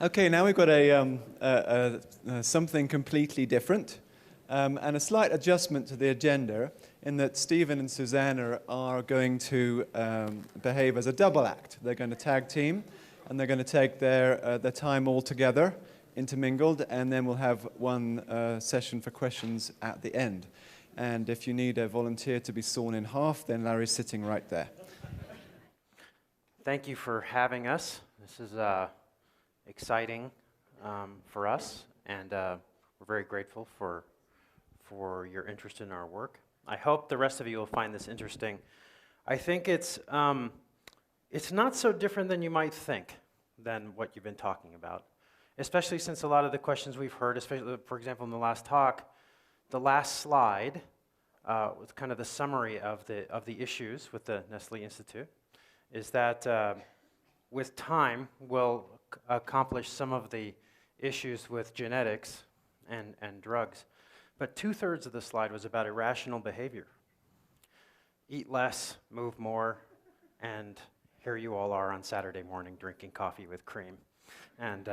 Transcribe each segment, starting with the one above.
Okay, now we've got something completely different and a slight adjustment to the agenda in that Stephen and Susana are going to behave as a double act. They're going to tag team and they're going to take their time all together, intermingled, and then we'll have one session for questions at the end. And if you need a volunteer to be sawn in half, then Larry's sitting right there. Thank you for having us. This is exciting for us, and we're very grateful for your interest in our work. I hope the rest of you will find this interesting. I think it's not so different than you might think than what you've been talking about, especially since a lot of the questions we've heard, especially, for example, in the last talk, the last slide was kind of the summary of the issues with the Nestle Institute, is that with time, we'll accomplish some of the issues with genetics and drugs. But 2/3 of the slide was about irrational behavior. Eat less, move more, and here you all are on Saturday morning drinking coffee with cream. And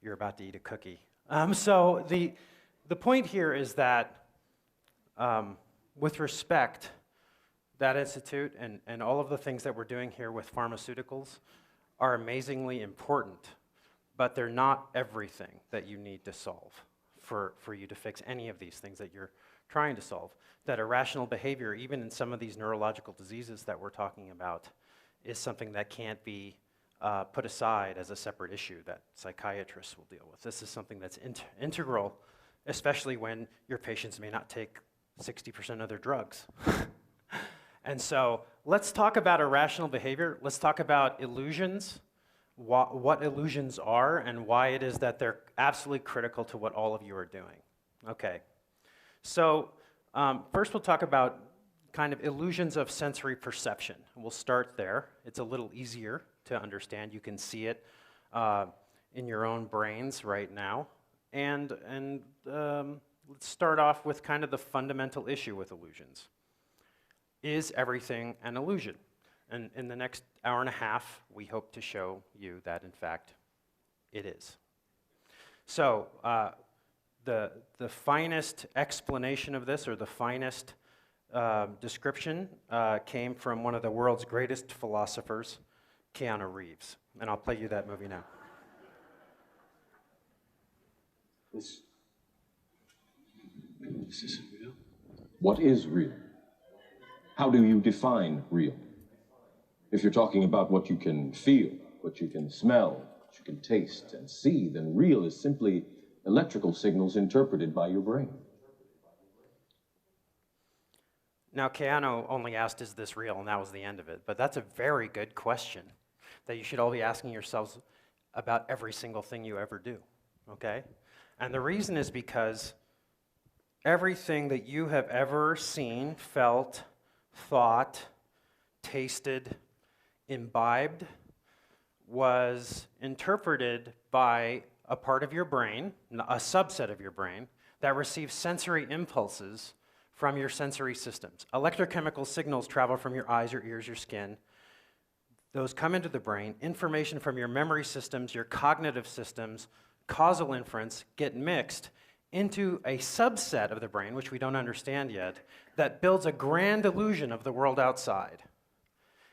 you're about to eat a cookie. So the point here is that with respect, that institute and all of the things that we're doing here with pharmaceuticals are amazingly important, but they're not everything that you need to solve for you to fix any of these things that you're trying to solve. That irrational behavior, even in some of these neurological diseases that we're talking about, is something that can't be put aside as a separate issue that psychiatrists will deal with. This is something that's integral, especially when your patients may not take 60% of their drugs. And so let's talk about irrational behavior. Let's talk about illusions, what illusions are, and why it is that they're absolutely critical to what all of you are doing. Okay, so first we'll talk about kind of illusions of sensory perception. We'll start there. It's a little easier to understand. You can see it in your own brains right now. And let's start off with kind of the fundamental issue with illusions. Is everything an illusion? And in the next hour and a half, we hope to show you that, in fact, it is. So the finest explanation of this, or the finest description, came from one of the world's greatest philosophers, Keanu Reeves. And I'll play you that movie now. This isn't real. What is real? How do you define real? If you're talking about what you can feel, what you can smell, what you can taste and see, then real is simply electrical signals interpreted by your brain. Now, Keanu only asked, is this real? And that was the end of it. But that's a very good question that you should all be asking yourselves about every single thing you ever do, okay? And the reason is because everything that you have ever seen, felt, thought, tasted, imbibed was interpreted by a part of your brain, a subset of your brain, that receives sensory impulses from your sensory systems. Electrochemical signals travel from your eyes, your ears, your skin. Those come into the brain. Information from your memory systems, your cognitive systems, causal inference get mixed into a subset of the brain, which we don't understand yet, that builds a grand illusion of the world outside.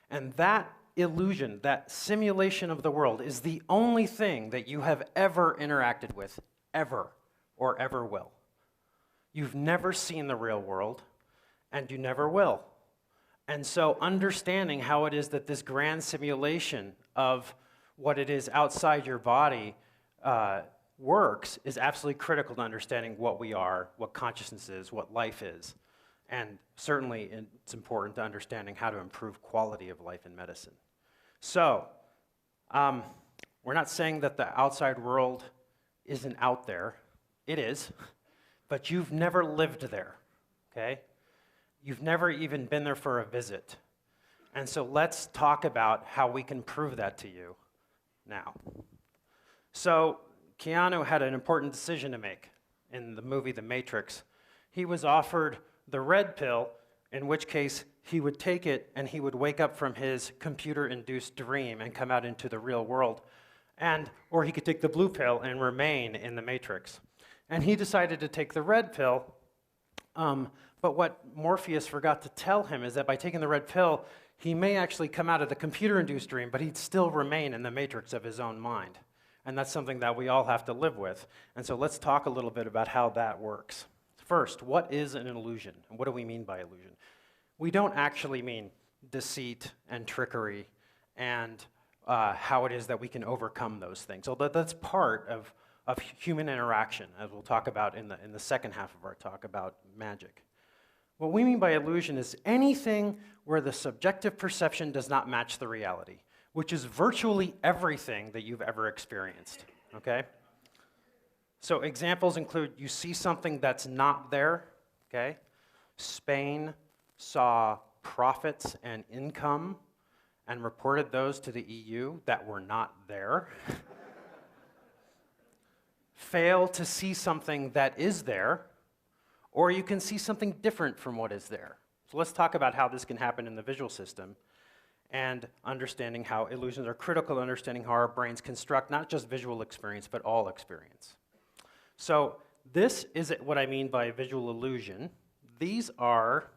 And that illusion, that simulation of the world, is the only thing that you have ever interacted with, ever, or ever will. You've never seen the real world, and you never will. And so understanding how it is that this grand simulation of what it is outside your body works is absolutely critical to understanding what we are, what consciousness is, what life is. And certainly it's important to understanding how to improve quality of life in medicine. So we're not saying that the outside world isn't out there. It is, but you've never lived there, okay? You've never even been there for a visit. And so let's talk about how we can prove that to you now. So Keanu had an important decision to make in the movie The Matrix. He was offered the red pill, in which case he would take it and he would wake up from his computer-induced dream and come out into the real world. Or he could take the blue pill and remain in the matrix. And he decided to take the red pill, but what Morpheus forgot to tell him is that by taking the red pill, he may actually come out of the computer-induced dream, but he'd still remain in the matrix of his own mind. And that's something that we all have to live with. And so let's talk a little bit about how that works. First, what is an illusion? And what do we mean by illusion? We don't actually mean deceit and trickery and how it is that we can overcome those things, although that's part of human interaction, as we'll talk about in the second half of our talk about magic. What we mean by illusion is anything where the subjective perception does not match the reality, which is virtually everything that you've ever experienced, okay? So examples include you see something that's not there, okay? Spain saw profits and income and reported those to the EU that were not there. Fail to see something that is there, or you can see something different from what is there. So let's talk about how this can happen in the visual system and understanding how illusions are critical to understanding how our brains construct not just visual experience, but all experience. So this is what I mean by visual illusion. These are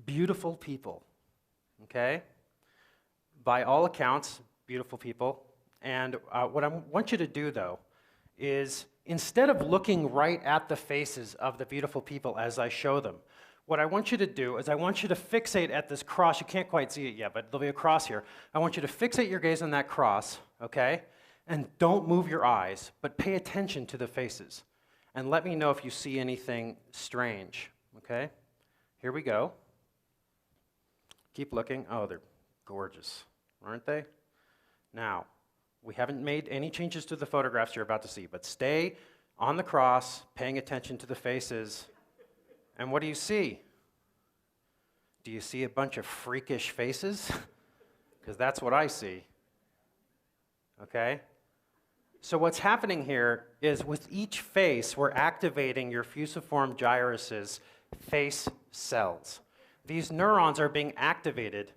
beautiful people, okay? By all accounts, beautiful people. And what I want you to do, though, is instead of looking right at the faces of the beautiful people as I show them, what I want you to do is I want you to fixate at this cross. You can't quite see it yet, but there'll be a cross here. I want you to fixate your gaze on that cross, okay? And don't move your eyes, but pay attention to the faces. And let me know if you see anything strange, okay? Here we go. Keep looking. Oh, they're gorgeous, aren't they? Now, we haven't made any changes to the photographs you're about to see, but stay on the cross, paying attention to the faces. And what do you see? Do you see a bunch of freakish faces? Because that's what I see. Okay? So what's happening here is with each face, we're activating your fusiform gyrus's face cells. These neurons are being activated,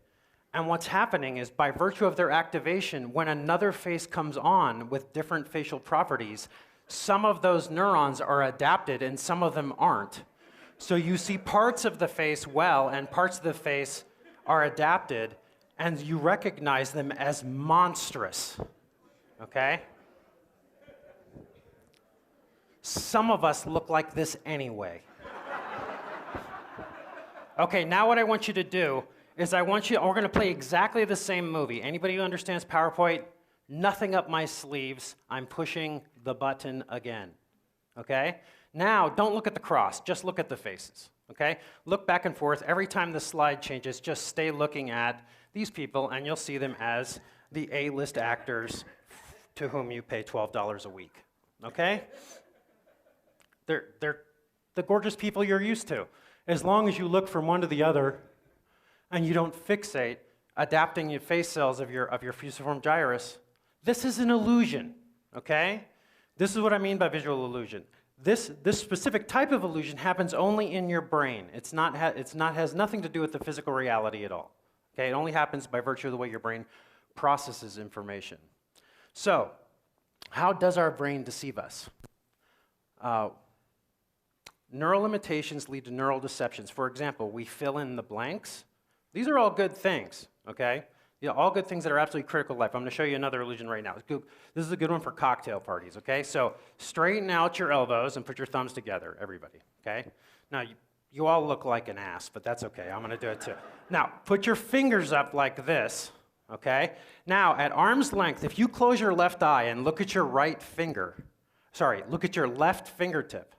and what's happening is by virtue of their activation, when another face comes on with different facial properties, some of those neurons are adapted and some of them aren't. So you see parts of the face well and parts of the face are adapted, and you recognize them as monstrous, okay? Some of us look like this anyway. Okay, now what I want you to do is we're going to play exactly the same movie. Anybody who understands PowerPoint, nothing up my sleeves. I'm pushing the button again, okay? Now, don't look at the cross, just look at the faces, okay? Look back and forth. Every time the slide changes, just stay looking at these people, and you'll see them as the A-list actors to whom you pay $12 a week, okay? They're the gorgeous people you're used to. As long as you look from one to the other and you don't fixate adapting your face cells of your fusiform gyrus, this is an illusion, okay? This is what I mean by visual illusion. This specific type of illusion happens only in your brain. Has nothing to do with the physical reality at all, okay? It only happens by virtue of the way your brain processes information. So, how does our brain deceive us? Neural limitations lead to neural deceptions. For example, we fill in the blanks. These are all good things, okay? All good things that are absolutely critical to life. I'm going to show you another illusion right now. This is a good one for cocktail parties, okay? So straighten out your elbows and put your thumbs together, everybody, okay? Now, you all look like an ass, but that's okay. I'm going to do it too. Now, put your fingers up like this, okay? Now, at arm's length, if you close your left eye and look at your left fingertip,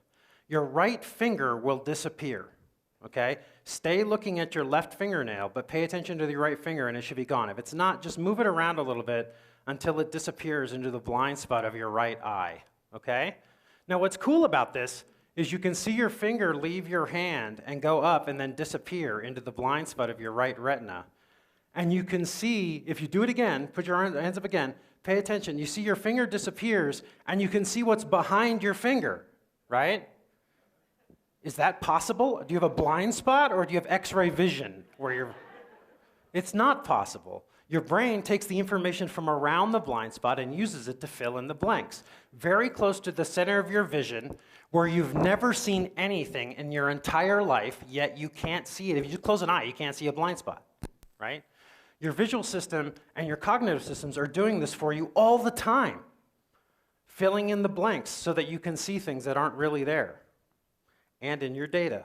your right finger will disappear, okay? Stay looking at your left fingernail, but pay attention to your right finger and it should be gone. If it's not, just move it around a little bit until it disappears into the blind spot of your right eye, okay? Now what's cool about this is you can see your finger leave your hand and go up and then disappear into the blind spot of your right retina. And you can see, if you do it again, put your hands up again, pay attention, you see your finger disappears and you can see what's behind your finger, right? Is that possible? Do you have a blind spot or do you have X-ray vision where you're... It's not possible. Your brain takes the information from around the blind spot and uses it to fill in the blanks. Very close to the center of your vision, where you've never seen anything in your entire life, yet you can't see it. If you just close an eye, you can't see a blind spot, right? Your visual system and your cognitive systems are doing this for you all the time, filling in the blanks so that you can see things that aren't really there, and in your data.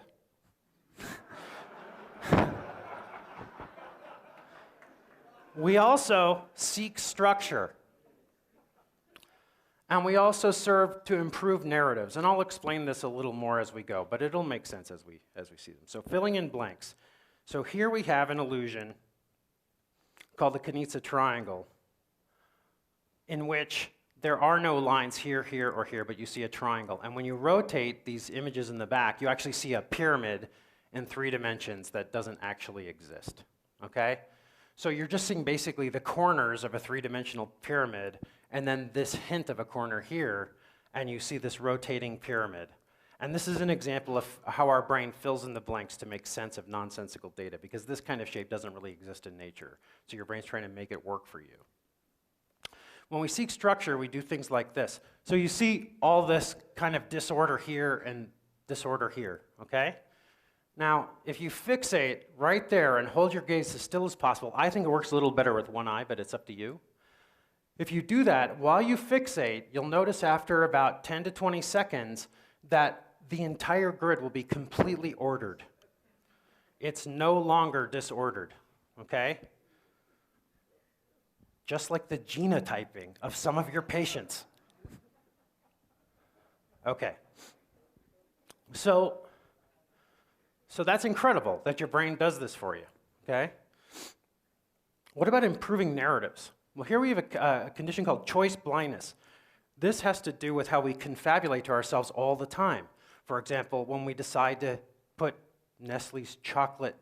We also seek structure. And we also serve to improve narratives. And I'll explain this a little more as we go, but it'll make sense as we see them. So filling in blanks. So here we have an illusion called the Kanitsa triangle, in which there are no lines here, here, or here, but you see a triangle. And when you rotate these images in the back, you actually see a pyramid in 3 dimensions that doesn't actually exist, okay? So you're just seeing basically the corners of a 3-dimensional pyramid, and then this hint of a corner here, and you see this rotating pyramid. And this is an example of how our brain fills in the blanks to make sense of nonsensical data, because this kind of shape doesn't really exist in nature. So your brain's trying to make it work for you. When we seek structure, we do things like this. So you see all this kind of disorder here and disorder here, okay? Now, if you fixate right there and hold your gaze as still as possible, I think it works a little better with one eye, but it's up to you. If you do that, while you fixate, you'll notice after about 10 to 20 seconds that the entire grid will be completely ordered. It's no longer disordered, okay? Just like the genotyping of some of your patients. Okay. So that's incredible that your brain does this for you, okay? What about improving narratives? Well, here we have a condition called choice blindness. This has to do with how we confabulate to ourselves all the time. For example, when we decide to put Nestle's chocolate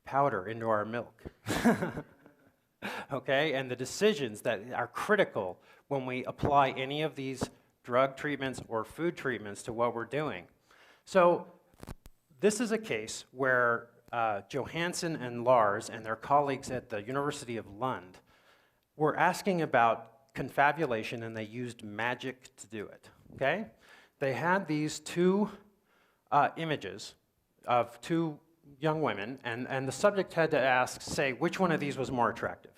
powder into our milk, okay? And the decisions that are critical when we apply any of these drug treatments or food treatments to what we're doing. So this is a case where Johansson and Lars and their colleagues at the University of Lund were asking about confabulation, and they used magic to do it, okay? They had these 2 images of 2 young women, and the subject had to say which one of these was more attractive.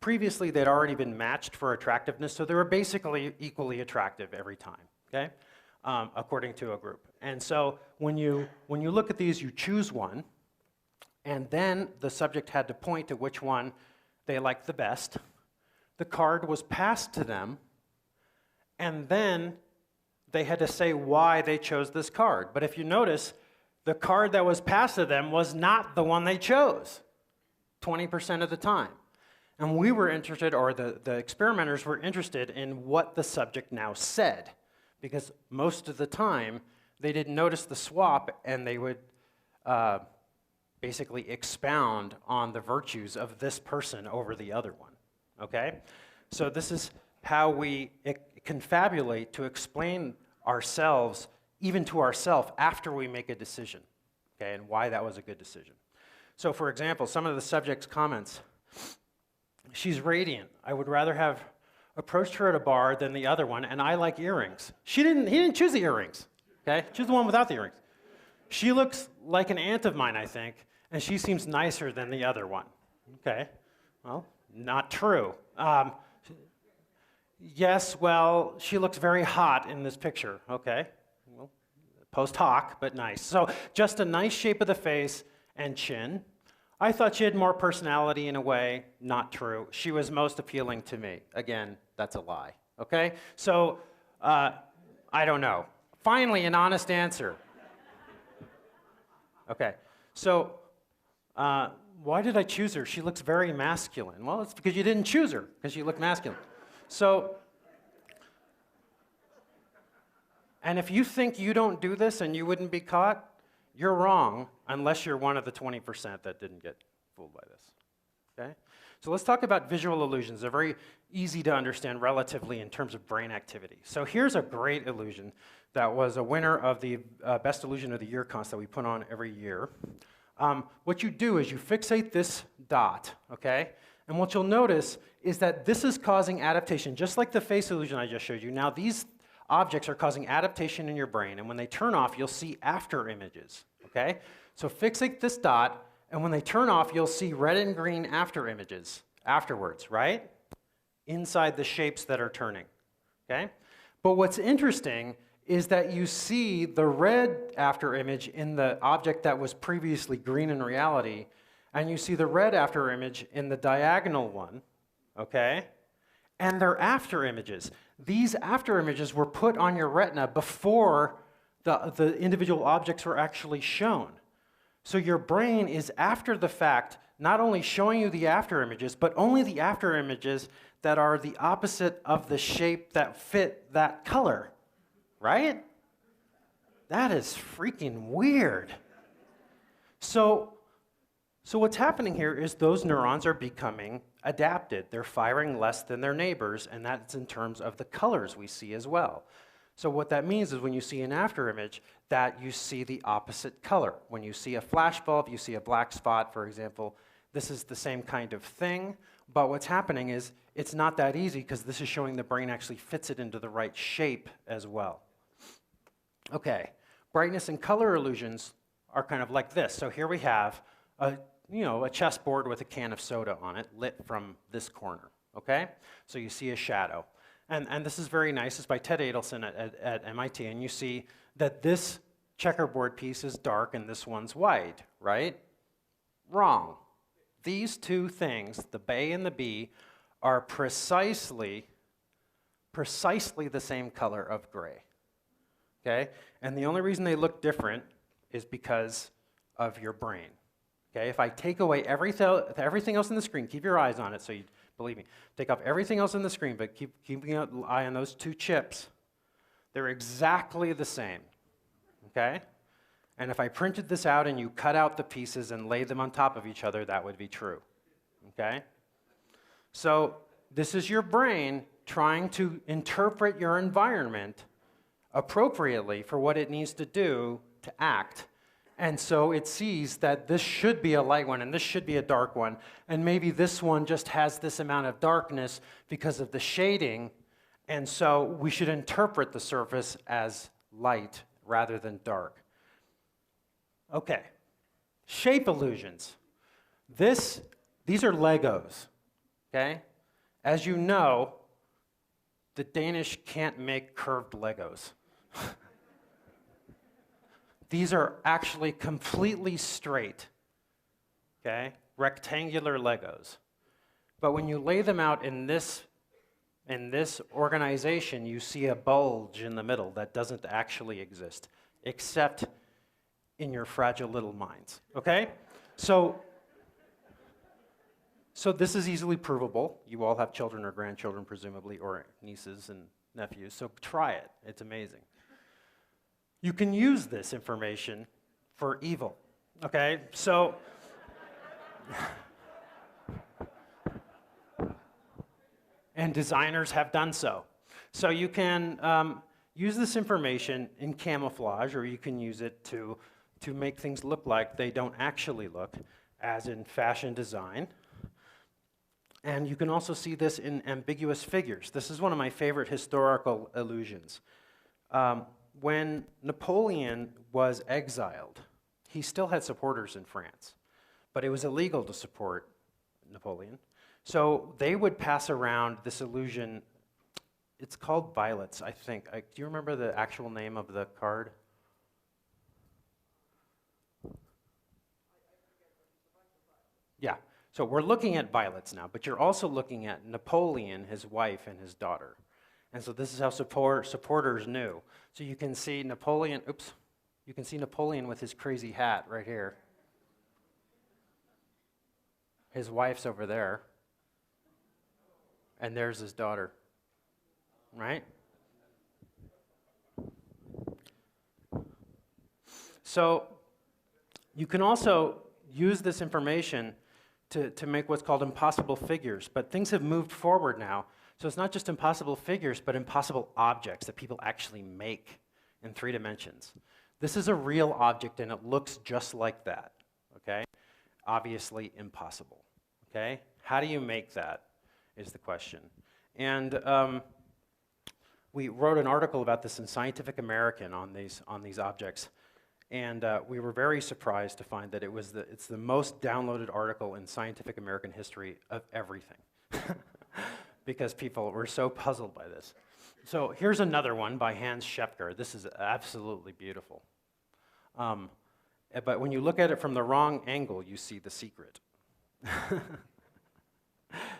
Previously, they'd already been matched for attractiveness, so they were basically equally attractive every time, okay? According to a group. And so when you look at these, you choose one, and then the subject had to point to which one they liked the best. The card was passed to them, and then they had to say why they chose this card. But if you notice, the card that was passed to them was not the one they chose 20% of the time. And we were interested, or the experimenters were interested in what the subject now said, because most of the time they didn't notice the swap, and they would basically expound on the virtues of this person over the other one, okay? So this is how we confabulate to explain ourselves, even to ourselves, after we make a decision, okay, and why that was a good decision. So for example, some of the subject's comments: she's radiant. I would rather have approached her at a bar than the other one, and I like earrings. He didn't choose the earrings, okay? Choose the one without the earrings. She looks like an aunt of mine, I think, and she seems nicer than the other one, okay? Well, not true. Yes, well, she looks very hot in this picture, okay? Well, post hoc, but nice. So just a nice shape of the face and chin. I thought she had more personality in a way. Not true. She was most appealing to me. Again, that's a lie, okay? So, I don't know. Finally, an honest answer. Okay, so why did I choose her? She looks very masculine. Well, it's because you didn't choose her, because she looked masculine. So, and if you think you don't do this and you wouldn't be caught, you're wrong, unless you're one of the 20% that didn't get fooled by this, okay? So let's talk about visual illusions. They're very easy to understand relatively in terms of brain activity. So here's a great illusion that was a winner of the Best Illusion of the Year contest that we put on every year. What you do is you fixate this dot, okay? And what you'll notice is that this is causing adaptation, just like the face illusion I just showed you. Now these objects are causing adaptation in your brain, and when they turn off, you'll see after images, okay? So fixate this dot, and when they turn off, you'll see red and green after images afterwards, right? Inside the shapes that are turning, okay? But what's interesting is that you see the red after image in the object that was previously green in reality, and you see the red after image in the diagonal one, okay? And they're after images. These after images were put on your retina before the individual objects were actually shown. So your brain is after the fact not only showing you the after images, but only the after images that are the opposite of the shape that fit that color, right? That is freaking weird. So what's happening here is those neurons are becoming adapted. They're firing less than their neighbors, and that's in terms of the colors we see as well. So what that means is when you see an after image, that you see the opposite color. When you see a flash bulb, you see a black spot, for example. This is the same kind of thing, but what's happening is it's not that easy because this is showing the brain actually fits it into the right shape as well. Okay, brightness and color illusions are kind of like this. So here we have a chessboard with a can of soda on it, lit from this corner, okay? So you see a shadow. And this is very nice. It's by Ted Adelson at MIT, and you see that this checkerboard piece is dark and this one's white, right? Wrong. These two things, the A and the B, are precisely the same color of gray, okay? And the only reason they look different is because of your brain. Okay, if I take away everything else in the screen, keep your eyes on it so you believe me. Take off everything else in the screen, but keeping an eye on those two chips. They're exactly the same, okay? And if I printed this out and you cut out the pieces and laid them on top of each other, that would be true, okay? So this is your brain trying to interpret your environment appropriately for what it needs to do to act. And so it sees that this should be a light one and this should be a dark one, and maybe this one just has this amount of darkness because of the shading, and so we should interpret the surface as light rather than dark. Okay, shape illusions. These are Legos, okay? As you know, the Danish can't make curved Legos. These are actually completely straight, okay? Rectangular Legos. But when you lay them out in this organization, you see a bulge in the middle that doesn't actually exist, except in your fragile little minds, okay? So this is easily provable. You all have children or grandchildren, presumably, or nieces and nephews, so try it. It's amazing. You can use this information for evil, okay? So, and designers have done so. So you can use this information in camouflage, or you can use it to make things look like they don't actually look, as in fashion design. And you can also see this in ambiguous figures. This is one of my favorite historical illusions. When Napoleon was exiled, he still had supporters in France, but it was illegal to support Napoleon. So they would pass around this illusion. It's called violets, I think. Do you remember the actual name of the card? Yeah, so we're looking at violets now, but you're also looking at Napoleon, his wife, and his daughter. And so this is how supporters knew. So you can see Napoleon, you can see Napoleon with his crazy hat right here. His wife's over there. And there's his daughter, right? So you can also use this information to make what's called impossible figures, but things have moved forward now. So it's not just impossible figures, but impossible objects that people actually make in 3 dimensions. This is a real object, and it looks just like that, okay? Obviously impossible, okay? How do you make that is the question. And we wrote an article about this in Scientific American on these objects. And we were very surprised to find that it's the most downloaded article in Scientific American history of everything. Because people were so puzzled by this. So here's another one by Hans Schepker. This is absolutely beautiful. But when you look at it from the wrong angle, you see the secret.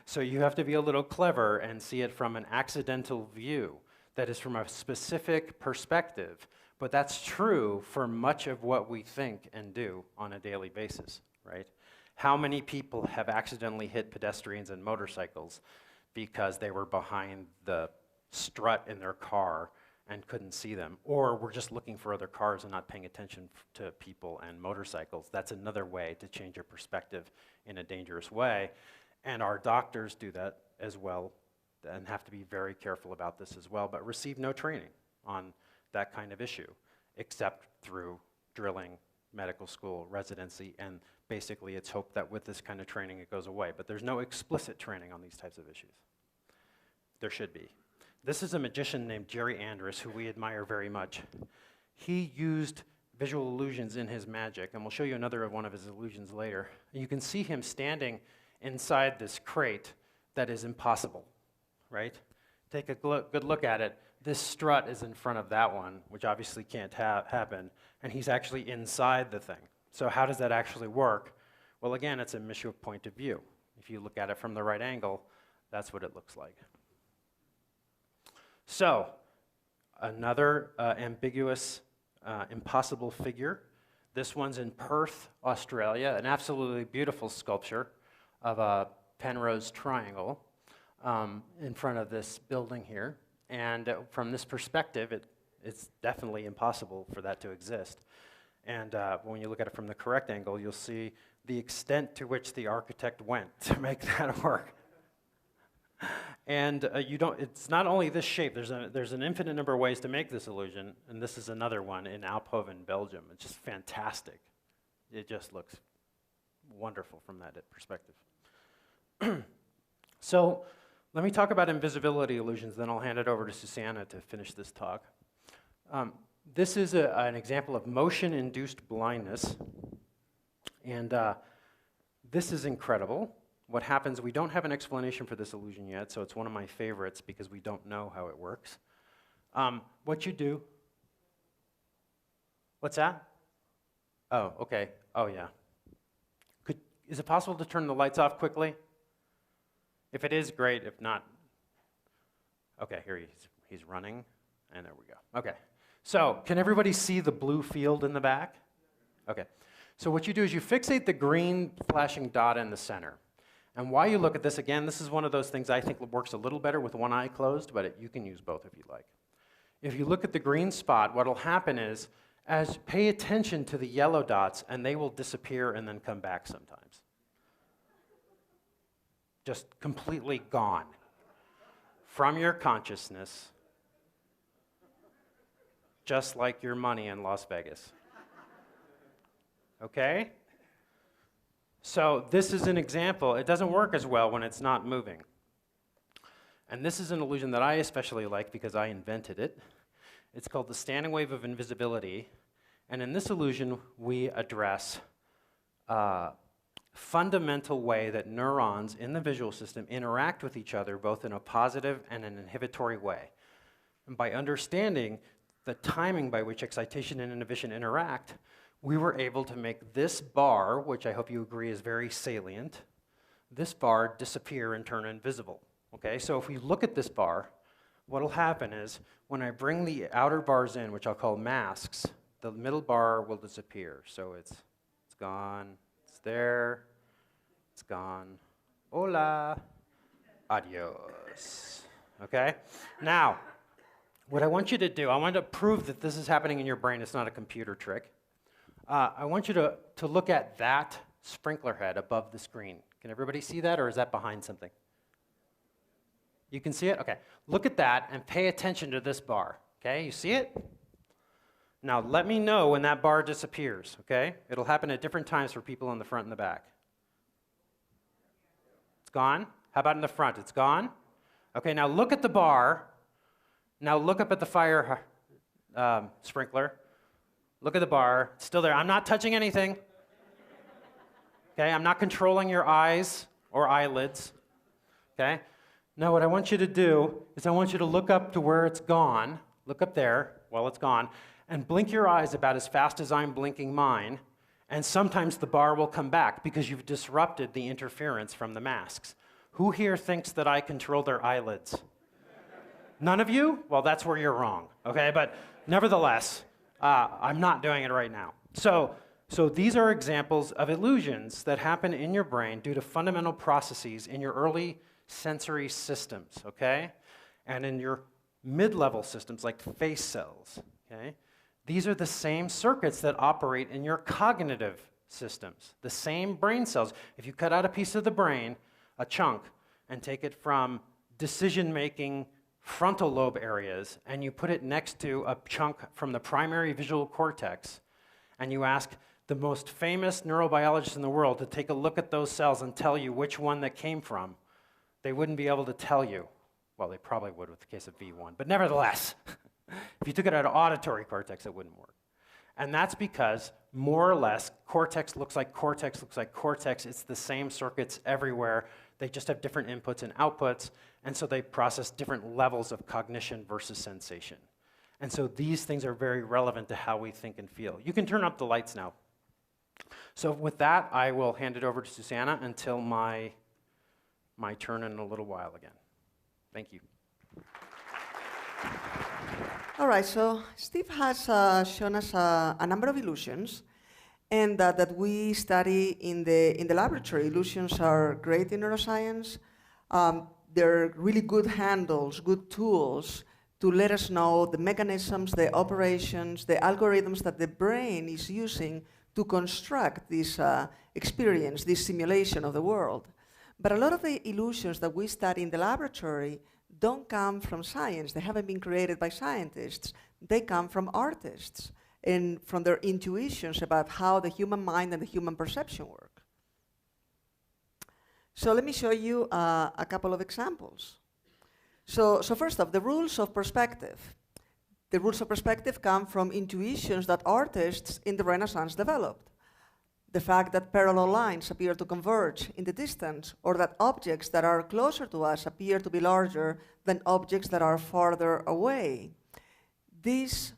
So you have to be a little clever and see it from an accidental view that is from a specific perspective. But that's true for much of what we think and do on a daily basis, right? How many people have accidentally hit pedestrians and motorcycles because they were behind the strut in their car and couldn't see them, or were just looking for other cars and not paying attention to people and motorcycles? That's another way to change your perspective in a dangerous way. And our doctors do that as well and have to be very careful about this as well, but receive no training on that kind of issue, except through drilling, medical school, residency, and basically it's hoped that with this kind of training it goes away. But there's no explicit training on these types of issues. There should be. This is a magician named Jerry Andrus, who we admire very much. He used visual illusions in his magic, and we'll show you another one of his illusions later. And you can see him standing inside this crate that is impossible, right? Take a good look at it. This strut is in front of that one, which obviously can't happen, and he's actually inside the thing. So how does that actually work? Well, again, it's an issue of point of view. If you look at it from the right angle, that's what it looks like. So, another ambiguous, impossible figure. This one's in Perth, Australia, an absolutely beautiful sculpture of a Penrose triangle in front of this building here. And from this perspective, it's definitely impossible for that to exist. And when you look at it from the correct angle, you'll see the extent to which the architect went to make that work. And it's not only this shape, there's an infinite number of ways to make this illusion, and this is another one in Alphoven, Belgium. It's just fantastic. It just looks wonderful from that perspective. So let me talk about invisibility illusions, then I'll hand it over to Susana to finish this talk. This is an example of motion-induced blindness, and this is incredible. What happens, we don't have an explanation for this illusion yet, so it's one of my favorites because we don't know how it works. What you do, what's that? Oh, okay, oh yeah. Is it possible to turn the lights off quickly? If it is, great, if not, okay, here he's running, and there we go. Okay, so can everybody see the blue field in the back? Okay, so what you do is you fixate the green flashing dot in the center. And while you look at this, again, this is one of those things I think works a little better with one eye closed, but you can use both if you like. If you look at the green spot, what will happen is, pay attention to the yellow dots, and they will disappear and then come back sometimes. Just completely gone from your consciousness, just like your money in Las Vegas. Okay? So this is an example. It doesn't work as well when it's not moving. And this is an illusion that I especially like because I invented it. It's called the standing wave of invisibility. And in this illusion, we address a fundamental way that neurons in the visual system interact with each other, both in a positive and an inhibitory way. And by understanding the timing by which excitation and inhibition interact, we were able to make this bar, which I hope you agree is very salient, this bar disappear and turn invisible. Okay, so if we look at this bar, what will happen is when I bring the outer bars in, which I'll call masks, the middle bar will disappear. So it's gone, it's there, it's gone. Hola, adios. Okay, now what I want you to do, I want to prove that this is happening in your brain. It's not a computer trick. I want you to look at that sprinkler head above the screen. Can everybody see that, or is that behind something? You can see it? Okay. Look at that and pay attention to this bar. Okay, you see it? Now let me know when that bar disappears, okay? It'll happen at different times for people in the front and the back. It's gone? How about in the front? It's gone? Okay, now look at the bar. Now look up at the fire sprinkler. Look at the bar. It's still there. I'm not touching anything. Okay, I'm not controlling your eyes or eyelids. Okay? Now what I want you to do is I want you to look up to where it's gone. Look up there while it's gone. And blink your eyes about as fast as I'm blinking mine. And sometimes the bar will come back because you've disrupted the interference from the masks. Who here thinks that I control their eyelids? None of you? Well, that's where you're wrong, okay? But nevertheless, I'm not doing it right now. So these are examples of illusions that happen in your brain due to fundamental processes in your early sensory systems, okay? And in your mid-level systems like face cells, okay? These are the same circuits that operate in your cognitive systems, the same brain cells. If you cut out a piece of the brain, a chunk, and take it from decision-making frontal lobe areas, and you put it next to a chunk from the primary visual cortex, and you ask the most famous neurobiologist in the world to take a look at those cells and tell you which one that came from, they wouldn't be able to tell you. Well, they probably would with the case of V1, but nevertheless, if you took it out of auditory cortex, it wouldn't work. And that's because, more or less, cortex looks like cortex looks like cortex. It's the same circuits everywhere. They just have different inputs and outputs, and so they process different levels of cognition versus sensation. And so these things are very relevant to how we think and feel. You can turn up the lights now. So with that, I will hand it over to Susana until my turn in a little while again. Thank you. All right, so Steve has shown us a number of illusions, and that we study in the laboratory. Illusions are great in neuroscience. They're really good handles, good tools to let us know the mechanisms, the operations, the algorithms that the brain is using to construct this experience, this simulation of the world. But a lot of the illusions that we study in the laboratory don't come from science. They haven't been created by scientists. They come from artists and from their intuitions about how the human mind and the human perception work. So let me show you a couple of examples. So first off, the rules of perspective. The rules of perspective come from intuitions that artists in the Renaissance developed. The fact that parallel lines appear to converge in the distance, or that objects that are closer to us appear to be larger than objects that are farther away. These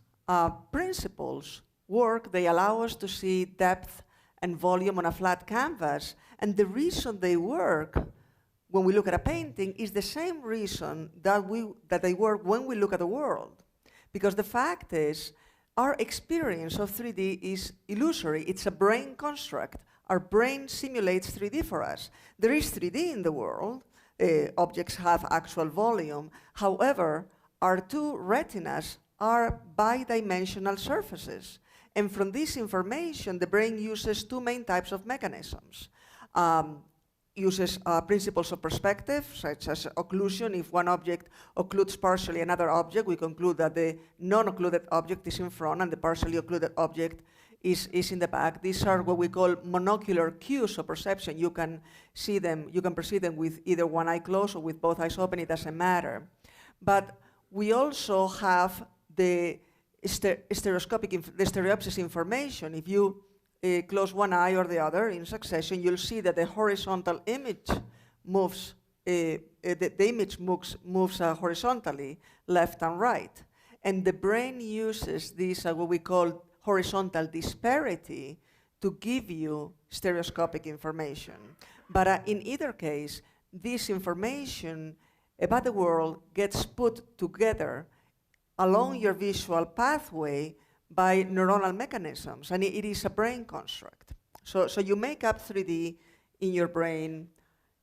principles work. They allow us to see depth and volume on a flat canvas, and the reason they work when we look at a painting is the same reason that they work when we look at the world. Because the fact is, our experience of 3D is illusory. It's a brain construct. Our brain simulates 3D for us. There is 3D in the world. Objects have actual volume. However, our two retinas are bidimensional surfaces. And from this information, the brain uses two main types of mechanisms. Uses principles of perspective, such as occlusion. If one object occludes partially another object, we conclude that the non-occluded object is in front and the partially occluded object is in the back. These are what we call monocular cues of perception. You can see them, you can perceive them with either one eye closed or with both eyes open, it doesn't matter. But we also have the stereopsis information. If you close one eye or the other in succession, you'll see that the horizontal image moves, moves horizontally, left and right. And the brain uses this, what we call horizontal disparity, to give you stereoscopic information. But in either case, this information about the world gets put together along your visual pathway by neuronal mechanisms, and it is a brain construct. So you make up 3D in your brain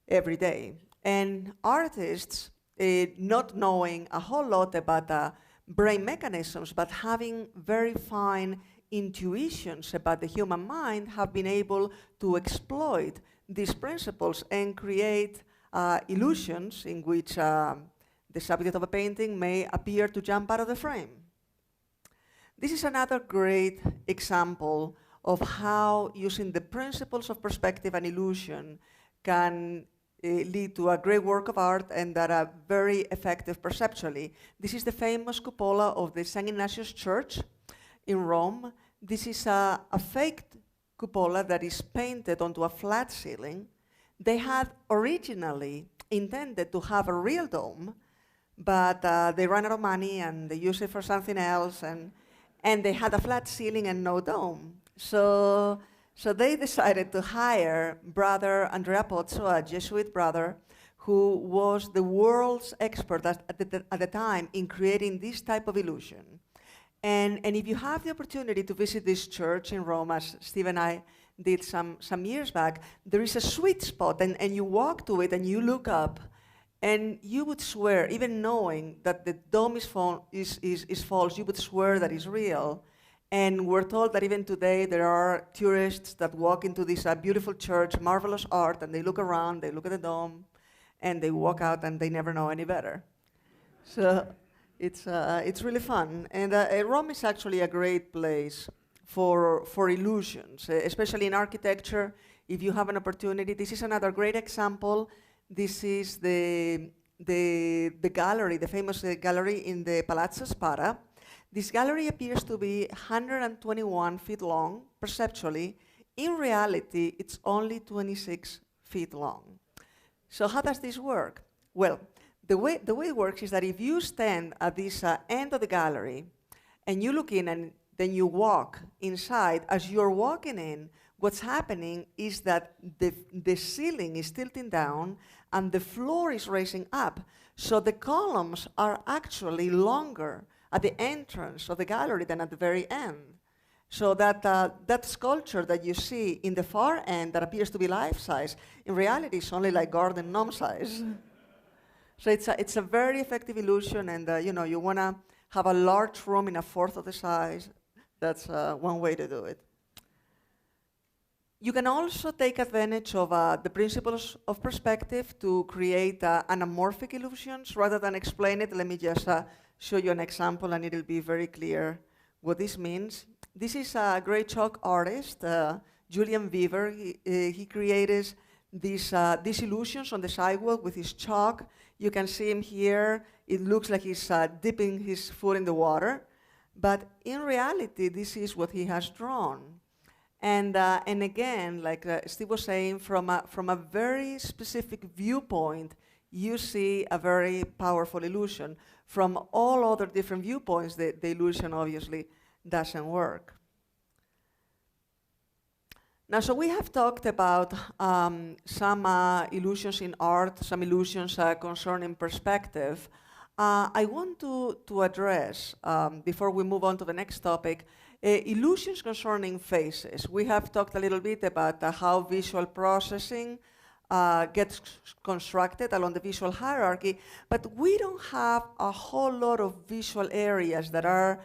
every day. And artists, not knowing a whole lot about brain mechanisms, but having very fine intuitions about the human mind, have been able to exploit these principles and create illusions in which the subject of a painting may appear to jump out of the frame. This is another great example of how using the principles of perspective and illusion can lead to a great work of art and that are very effective perceptually. This is the famous cupola of the St. Ignatius Church in Rome. This is a fake cupola that is painted onto a flat ceiling. They had originally intended to have a real dome, but they ran out of money and they used it for something else, and they had a flat ceiling and no dome. So they decided to hire Brother Andrea Pozzo, a Jesuit brother, who was the world's expert at the time in creating this type of illusion. And if you have the opportunity to visit this church in Rome, as Steve and I did some years back, there is a sweet spot, and you walk to it and you look up, and you would swear, even knowing that the dome is false, you would swear that it's real. And we're told that even today there are tourists that walk into this beautiful church, marvelous art, and they look around, they look at the dome, and they walk out and they never know any better. So it's really fun. And Rome is actually a great place for illusions, especially in architecture. If you have an opportunity, this is another great example. This is the gallery, the famous gallery in the Palazzo Spada. This gallery appears to be 121 feet long, perceptually. In reality, it's only 26 feet long. So how does this work? Well, the way it works is that if you stand at this end of the gallery and you look in and then you walk inside, as you're walking in, what's happening is that the ceiling is tilting down and the floor is raising up. So the columns are actually longer at the entrance of the gallery than at the very end. So that sculpture that you see in the far end that appears to be life-size, in reality is only like garden gnome size. So it's a very effective illusion, and you want to have a large room in a fourth of the size. That's one way to do it. You can also take advantage of the principles of perspective to create anamorphic illusions. Rather than explain it, let me just show you an example, and it'll be very clear what this means. This is a great chalk artist, Julian Weaver. He created these illusions on the sidewalk with his chalk. You can see him here. It looks like he's dipping his foot in the water. But in reality, this is what he has drawn. And again, like Steve was saying, from a very specific viewpoint, you see a very powerful illusion. From all other different viewpoints, the illusion obviously doesn't work. Now, so we have talked about some illusions in art, some illusions concerning perspective. I want to address, before we move on to the next topic, illusions concerning faces. We have talked a little bit about how visual processing gets constructed along the visual hierarchy, but we don't have a whole lot of visual areas that are,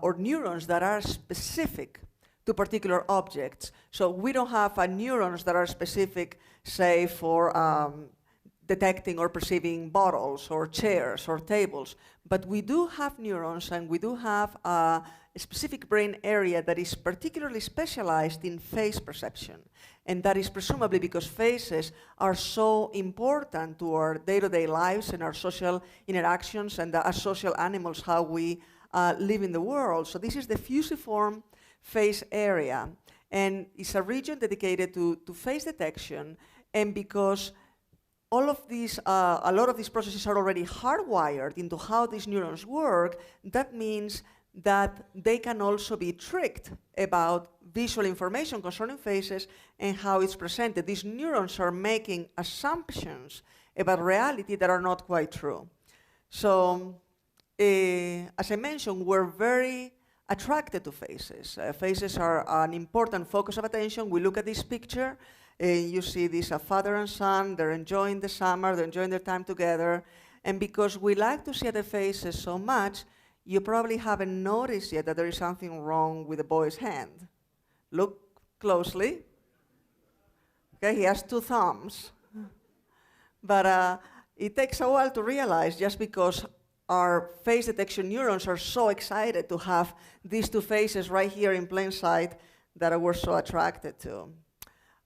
or neurons that are specific to particular objects. So we don't have neurons that are specific, say, for detecting or perceiving bottles or chairs or tables, but we do have neurons, and we do have a specific brain area that is particularly specialized in face perception. And that is presumably because faces are so important to our day-to-day lives and our social interactions, and as social animals, how we live in the world. So this is the fusiform face area, and it's a region dedicated to face detection. And because all of these, a lot of these processes are already hardwired into how these neurons work, that means that they can also be tricked about visual information concerning faces and how it's presented. These neurons are making assumptions about reality that are not quite true. So, as I mentioned, we're very attracted to faces. Faces are an important focus of attention. We look at this picture, you see this father and son, they're enjoying the summer, they're enjoying their time together, and because we like to see the faces so much, you probably haven't noticed yet that there is something wrong with the boy's hand. Look closely. Okay, he has two thumbs. But it takes a while to realize, just because our face detection neurons are so excited to have these two faces right here in plain sight, that we're so attracted to.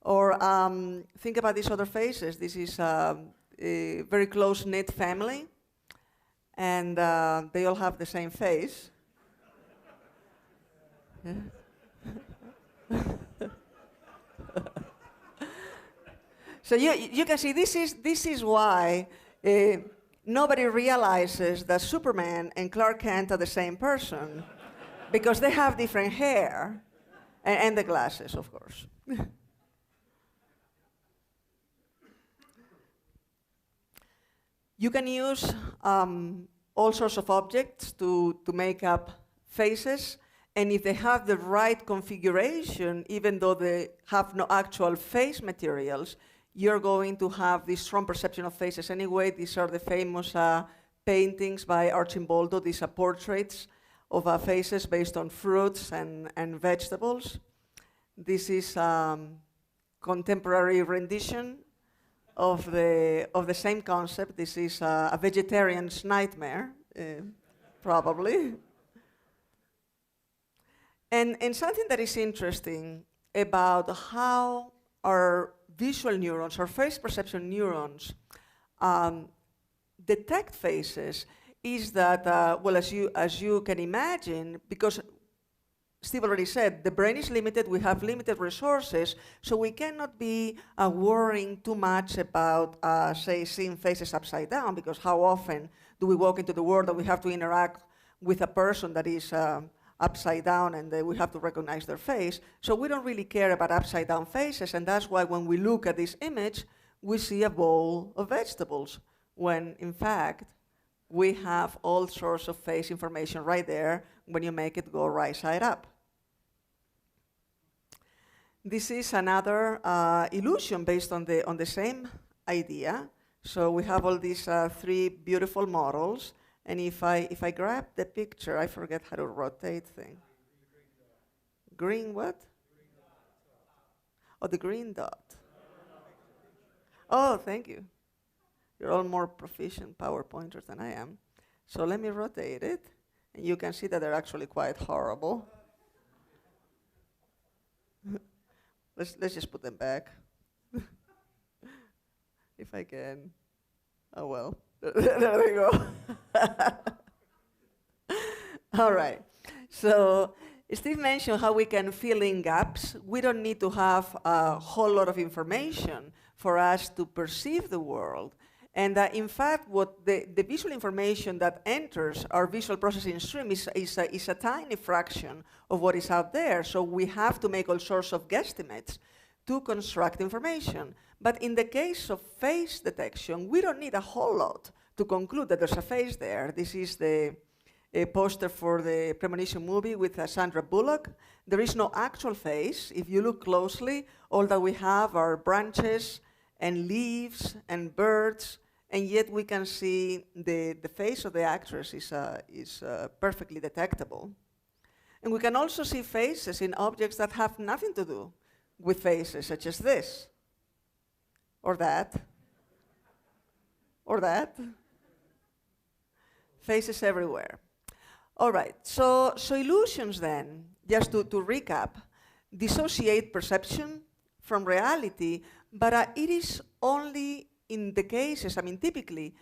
Or think about these other faces. This is a very close-knit family, and they all have the same face. So you can see this is why nobody realizes that Superman and Clark Kent are the same person, because they have different hair and the glasses, of course. You can use all sorts of objects to make up faces, and if they have the right configuration, even though they have no actual face materials, you're going to have this strong perception of faces anyway. These are the famous paintings by Archimboldo. These are portraits of faces based on fruits and vegetables. This is contemporary rendition of the same concept. This is a vegetarian's nightmare, probably. And something that is interesting about how our visual neurons, our face perception neurons, detect faces is that, well, as you can imagine, because Steve already said, the brain is limited, we have limited resources, so we cannot be worrying too much about, say, seeing faces upside down, because how often do we walk into the world that we have to interact with a person that is upside down and we have to recognize their face? So we don't really care about upside down faces, and that's why when we look at this image, we see a bowl of vegetables, when in fact, we have all sorts of face information right there when you make it go right side up. This is another illusion based on the same idea. So we have all these three beautiful models, and if I grab the picture, I forget how to rotate thing. Green what? Oh, the green dot. Oh, thank you. You're all more proficient PowerPointers than I am. So let me rotate it, and you can see that they're actually quite horrible. Let's just put them back. If I can. Oh well. There we go. All right. So Steve mentioned how we can fill in gaps. We don't need to have a whole lot of information for us to perceive the world. And in fact, what the visual information that enters our visual processing stream is a tiny fraction of what is out there. So we have to make all sorts of guesstimates to construct information. But in the case of face detection, we don't need a whole lot to conclude that there's a face there. This is the poster for the Premonition movie with Sandra Bullock. There is no actual face. If you look closely, all that we have are branches and leaves and birds, and yet we can see the face of the actress is perfectly detectable. And we can also see faces in objects that have nothing to do with faces, such as this, or that, or that. Faces everywhere. All right, so illusions then, just to recap, dissociate perception from reality, but it is only in the cases, I mean, typically,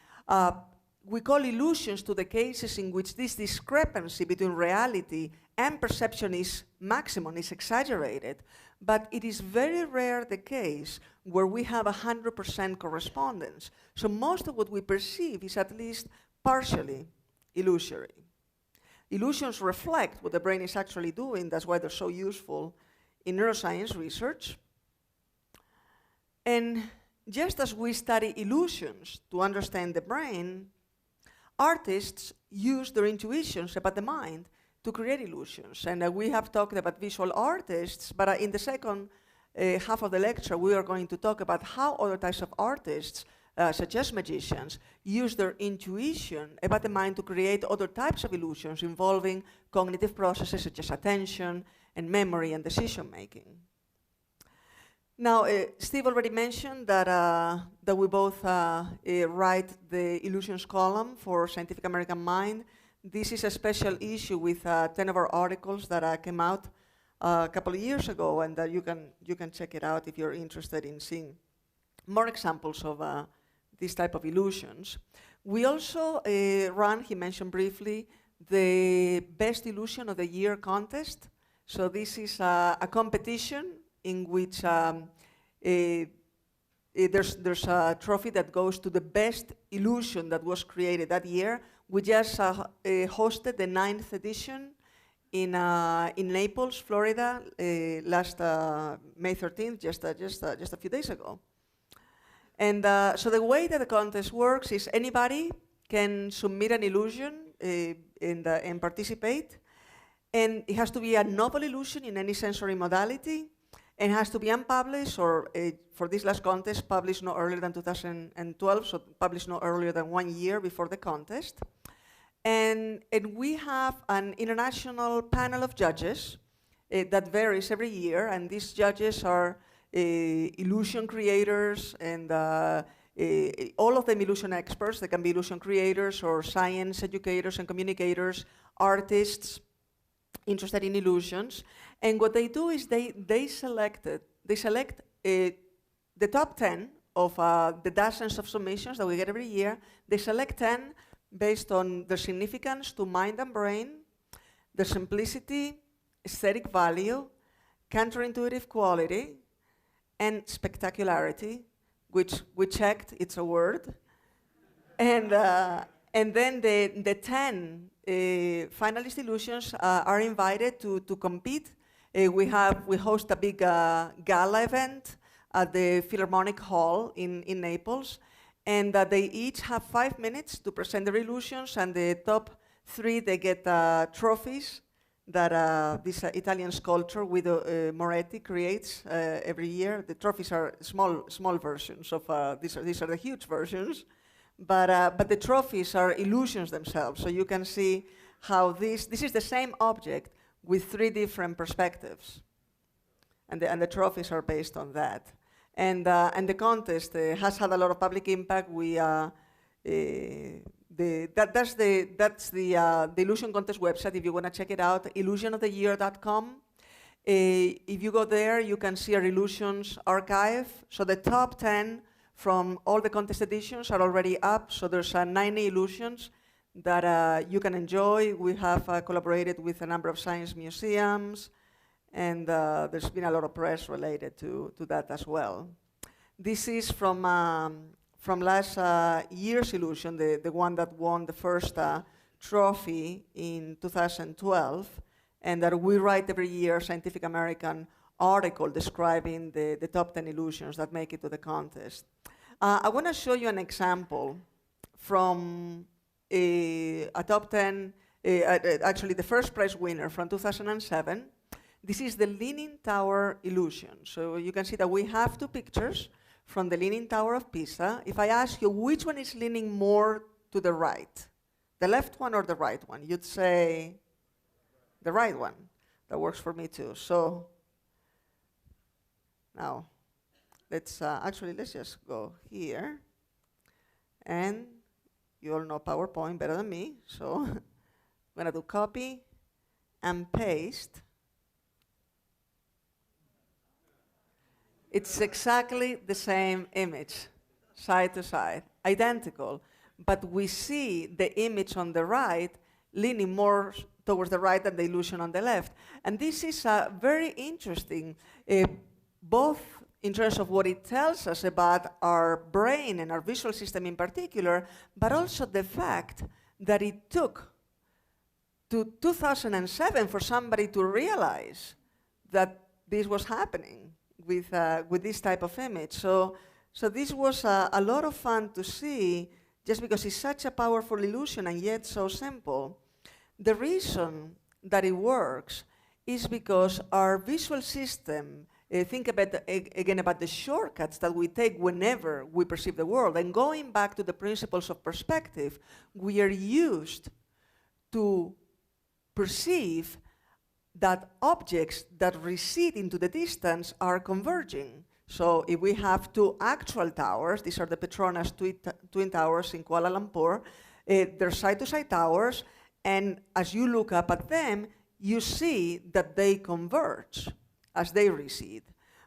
we call illusions to the cases in which this discrepancy between reality and perception is maximum, is exaggerated. But it is very rare the case where we have 100% correspondence. So most of what we perceive is at least partially illusory. Illusions reflect what the brain is actually doing. That's why they're so useful in neuroscience research. And just as we study illusions to understand the brain, artists use their intuitions about the mind to create illusions. And we have talked about visual artists, but in the second half of the lecture, we are going to talk about how other types of artists, such as magicians, use their intuition about the mind to create other types of illusions involving cognitive processes such as attention and memory and decision-making. Now, Steve already mentioned that, that we both write the illusions column for Scientific American Mind. This is a special issue with 10 of our articles that came out a couple of years ago, and you can check it out if you're interested in seeing more examples of this type of illusions. We also ran, he mentioned briefly, the Best Illusion of the Year contest. So this is a competition in which there's a trophy that goes to the best illusion that was created that year. We just hosted the 9th edition in Naples, Florida, last May 13th, just a few days ago. And so the way that the contest works is anybody can submit an illusion and participate. And it has to be a novel illusion in any sensory modality, and has to be unpublished, or for this last contest, published no earlier than 2012, so published no earlier than 1 year before the contest. And we have an international panel of judges that varies every year, and these judges are illusion creators, and all of them illusion experts. They can be illusion creators or science educators and communicators, artists interested in illusions. And what they do is they select the top 10 of the dozens of submissions that we get every year. They select 10 based on their significance to mind and brain, their simplicity, aesthetic value, counterintuitive quality, and spectacularity, which we checked, it's a word. And then the 10 finalist illusions are invited to compete. We host a big gala event at the Philharmonic Hall in Naples, and they each have 5 minutes to present their illusions, and the top 3, they get trophies that this Italian sculptor Guido Moretti creates every year. The trophies are small versions of these are the huge versions, but the trophies are illusions themselves. So you can see how this is the same object with 3 different perspectives, and the trophies are based on that. And the contest has had a lot of public impact. That's the Illusion Contest website if you want to check it out, illusionoftheyear.com. If you go there, you can see our illusions archive. So the top 10 from all the contest editions are already up. So there's 90 illusions that you can enjoy. We have collaborated with a number of science museums, and there's been a lot of press related to that as well. This is from last year's illusion, the one that won the first trophy in 2012, and that we write every year a Scientific American article describing the top 10 illusions that make it to the contest. I want to show you an example from a top 10, actually the first prize winner from 2007. This is the Leaning Tower illusion. So you can see that we have 2 pictures from the Leaning Tower of Pisa. If I ask you which one is leaning more to the right, the left one or the right one, you'd say the right one. That works for me too. So now let's just go here, and you all know PowerPoint better than me, so I'm gonna do copy and paste. It's exactly the same image, side to side, identical, but we see the image on the right leaning more towards the right than the illusion on the left. And this is very interesting, both in terms of what it tells us about our brain and our visual system in particular, but also the fact that it took to 2007 for somebody to realize that this was happening with this type of image. So this was a lot of fun to see, just because it's such a powerful illusion and yet so simple. The reason that it works is because our visual system, think again about the shortcuts that we take whenever we perceive the world. And going back to the principles of perspective, we are used to perceive that objects that recede into the distance are converging. So if we have 2 actual towers, these are the Petronas Twin Towers in Kuala Lumpur, they're side-to-side towers, and as you look up at them, you see that they converge as they recede.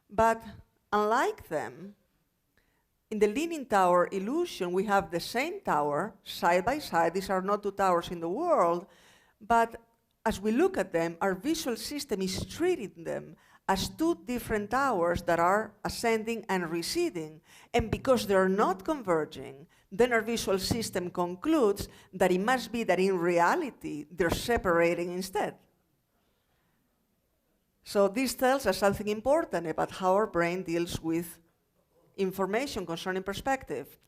But unlike them, in the Leaning Tower illusion, we have the same tower side by side. These are not two towers in the world, but as we look at them, our visual system is treating them as two different towers that are ascending and receding. And because they're not converging, then our visual system concludes that it must be that in reality, they're separating instead. So this tells us something important about how our brain deals with information concerning perspective.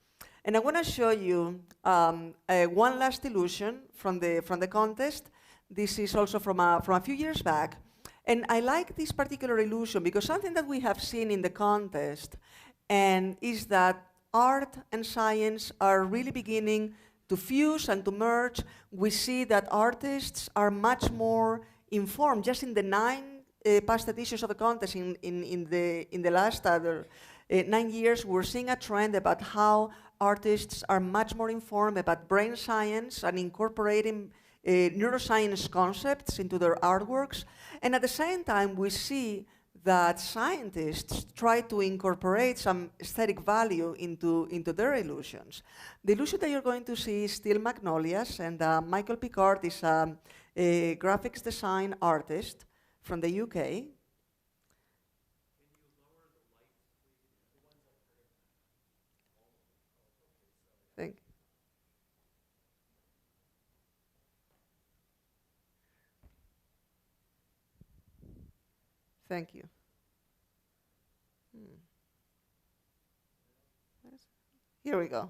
And I want to show you one last illusion from the contest. This is also from a few years back. And I like this particular illusion because something that we have seen in the contest is that art and science are really beginning to fuse and to merge. We see that artists are much more informed. Just in the 9 past editions of the contest, in the last 9 years, we're seeing a trend about how artists are much more informed about brain science and incorporating neuroscience concepts into their artworks. And at the same time, we see that scientists try to incorporate some aesthetic value into their illusions. The illusion that you're going to see is still Magnolias, and Michael Picard is a graphics design artist from the UK. Thank you. Here we go.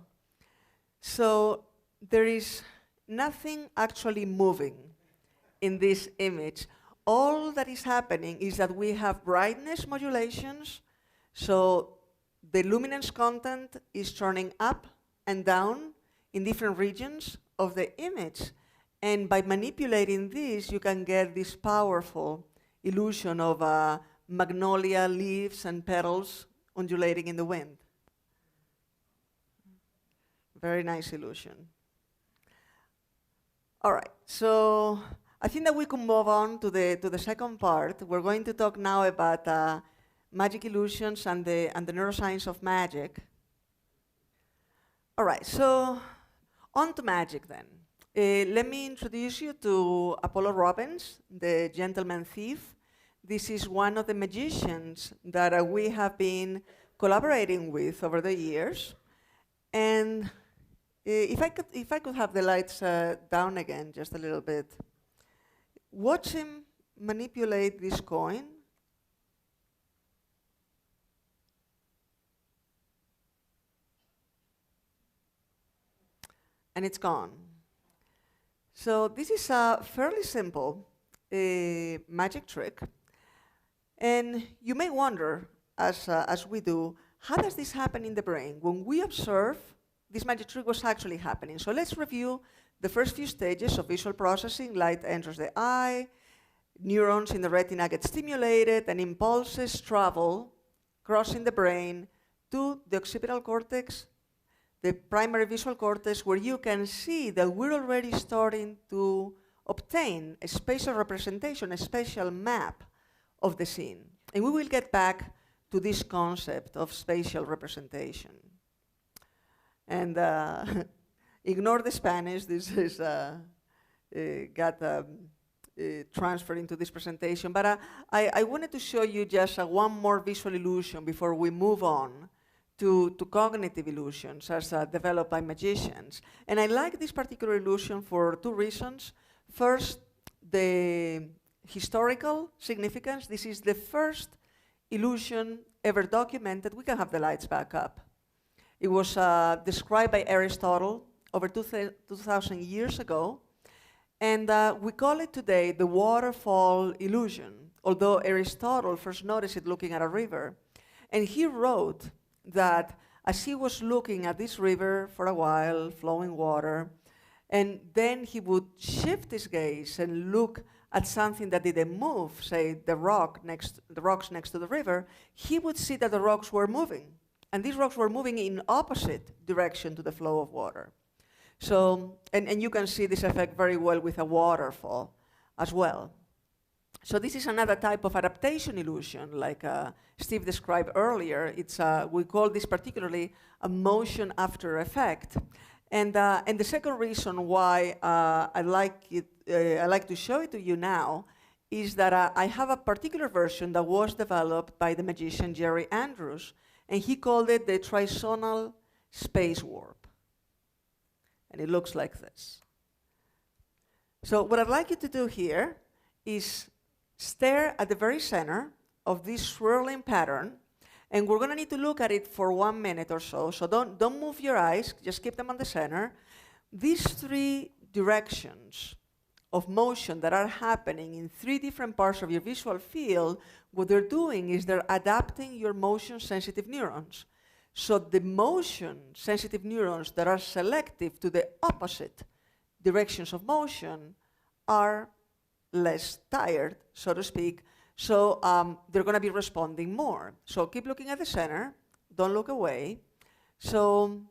So there is nothing actually moving in this image. All that is happening is that we have brightness modulations, so the luminance content is turning up and down in different regions of the image. And by manipulating this, you can get this powerful illusion of magnolia leaves and petals undulating in the wind. Very nice illusion. All right, so I think that we can move on to the second part. We're going to talk now about magic illusions and the neuroscience of magic. All right, so on to magic then. Let me introduce you to Apollo Robbins, the gentleman thief. This is one of the magicians that we have been collaborating with over the years. And if I could have the lights down again just a little bit. Watch him manipulate this coin. And it's gone. So this is a fairly simple magic trick. And you may wonder, as we do, how does this happen in the brain? When we observe, this magic trick was actually happening. So let's review the first few stages of visual processing. Light enters the eye, neurons in the retina get stimulated, and impulses travel, crossing the brain to the occipital cortex, the primary visual cortex, where you can see that we're already starting to obtain a spatial representation, a spatial map of the scene. And we will get back to this concept of spatial representation. And ignore the Spanish, this is got transferred into this presentation. But I wanted to show you just one more visual illusion before we move on to cognitive illusions as developed by magicians. And I like this particular illusion for two reasons. First, the historical significance. This is the first illusion ever documented. We can have the lights back up. It was described by Aristotle over 2,000 years ago. And we call it today the waterfall illusion, although Aristotle first noticed it looking at a river. And he wrote that as he was looking at this river for a while, flowing water, and then he would shift his gaze and look at something that didn't move, say the rocks next to the river, he would see that the rocks were moving. And these rocks were moving in opposite direction to the flow of water. So, and you can see this effect very well with a waterfall as well. So this is another type of adaptation illusion, like Steve described earlier. It's, we call this particularly a motion after effect. And the second reason why I like to show it to you now is that I have a particular version that was developed by the magician Jerry Andrews, and he called it the trisonal space warp. And it looks like this. So what I'd like you to do here is stare at the very center of this swirling pattern, and we're going to need to look at it for 1 minute or so. So don't move your eyes, just keep them on the center. These three directions of motion that are happening in three different parts of your visual field, what they're doing is they're adapting your motion-sensitive neurons. So the motion-sensitive neurons that are selective to the opposite directions of motion are less tired, so to speak, so they're going to be responding more. So keep looking at the center, don't look away. So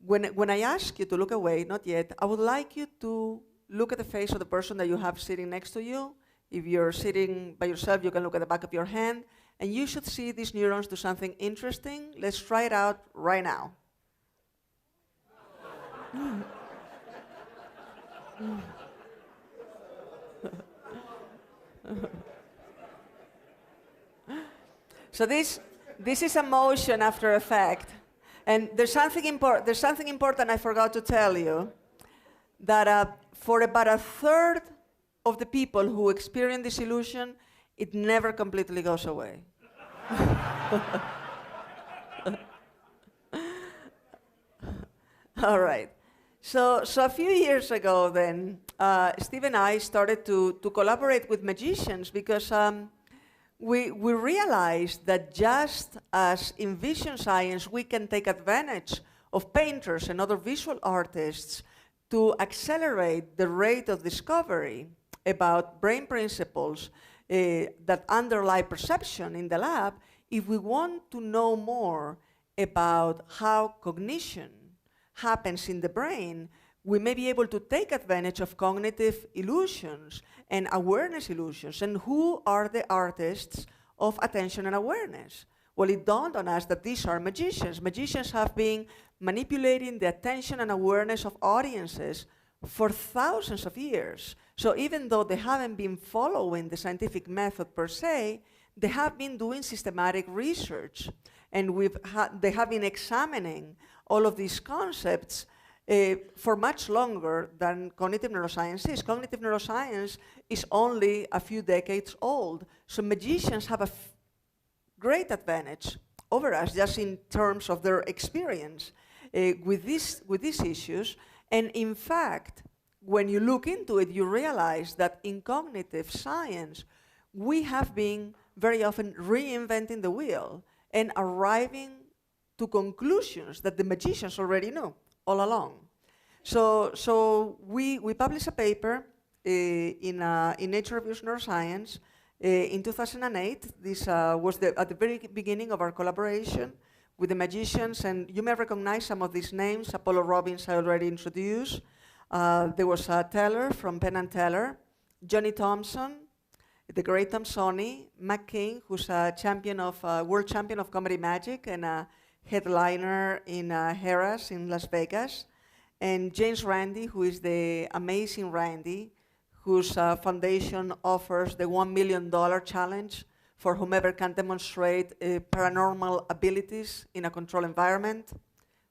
when I ask you to look away, not yet, I would like you to look at the face of the person that you have sitting next to you. If you're sitting by yourself, you can look at the back of your hand, and you should see these neurons do something interesting. Let's try it out right now. So this is a motion after effect, and there's something important I forgot to tell you, that for about a third of the people who experience this illusion, it never completely goes away. All right. So a few years ago then, Steve and I started to collaborate with magicians because we realized that just as in vision science we can take advantage of painters and other visual artists to accelerate the rate of discovery about brain principles that underlie perception in the lab, if we want to know more about how cognition happens in the brain, we may be able to take advantage of cognitive illusions and awareness illusions. And who are the artists of attention and awareness? Well, it dawned on us that these are magicians. Magicians have been manipulating the attention and awareness of audiences for thousands of years. So even though they haven't been following the scientific method per se, they have been doing systematic research. And they have been examining all of these concepts for much longer than cognitive neuroscience is. Cognitive neuroscience is only a few decades old. So magicians have a great advantage over us just in terms of their experience with these issues. And in fact, when you look into it, you realize that in cognitive science, we have been very often reinventing the wheel and arriving to conclusions that the magicians already knew all along. So we published a paper in Nature Reviews Neuroscience in 2008. This was at the very beginning of our collaboration with the magicians, and you may recognize some of these names. Apollo Robbins I already introduced. There was Teller from Penn and Teller, Johnny Thompson, the great Thompsoni, Macknik, who's a world champion of comedy magic and a headliner in Harrah's in Las Vegas, and James Randi, who is the amazing Randi, whose foundation offers the $1 million challenge for whomever can demonstrate paranormal abilities in a controlled environment.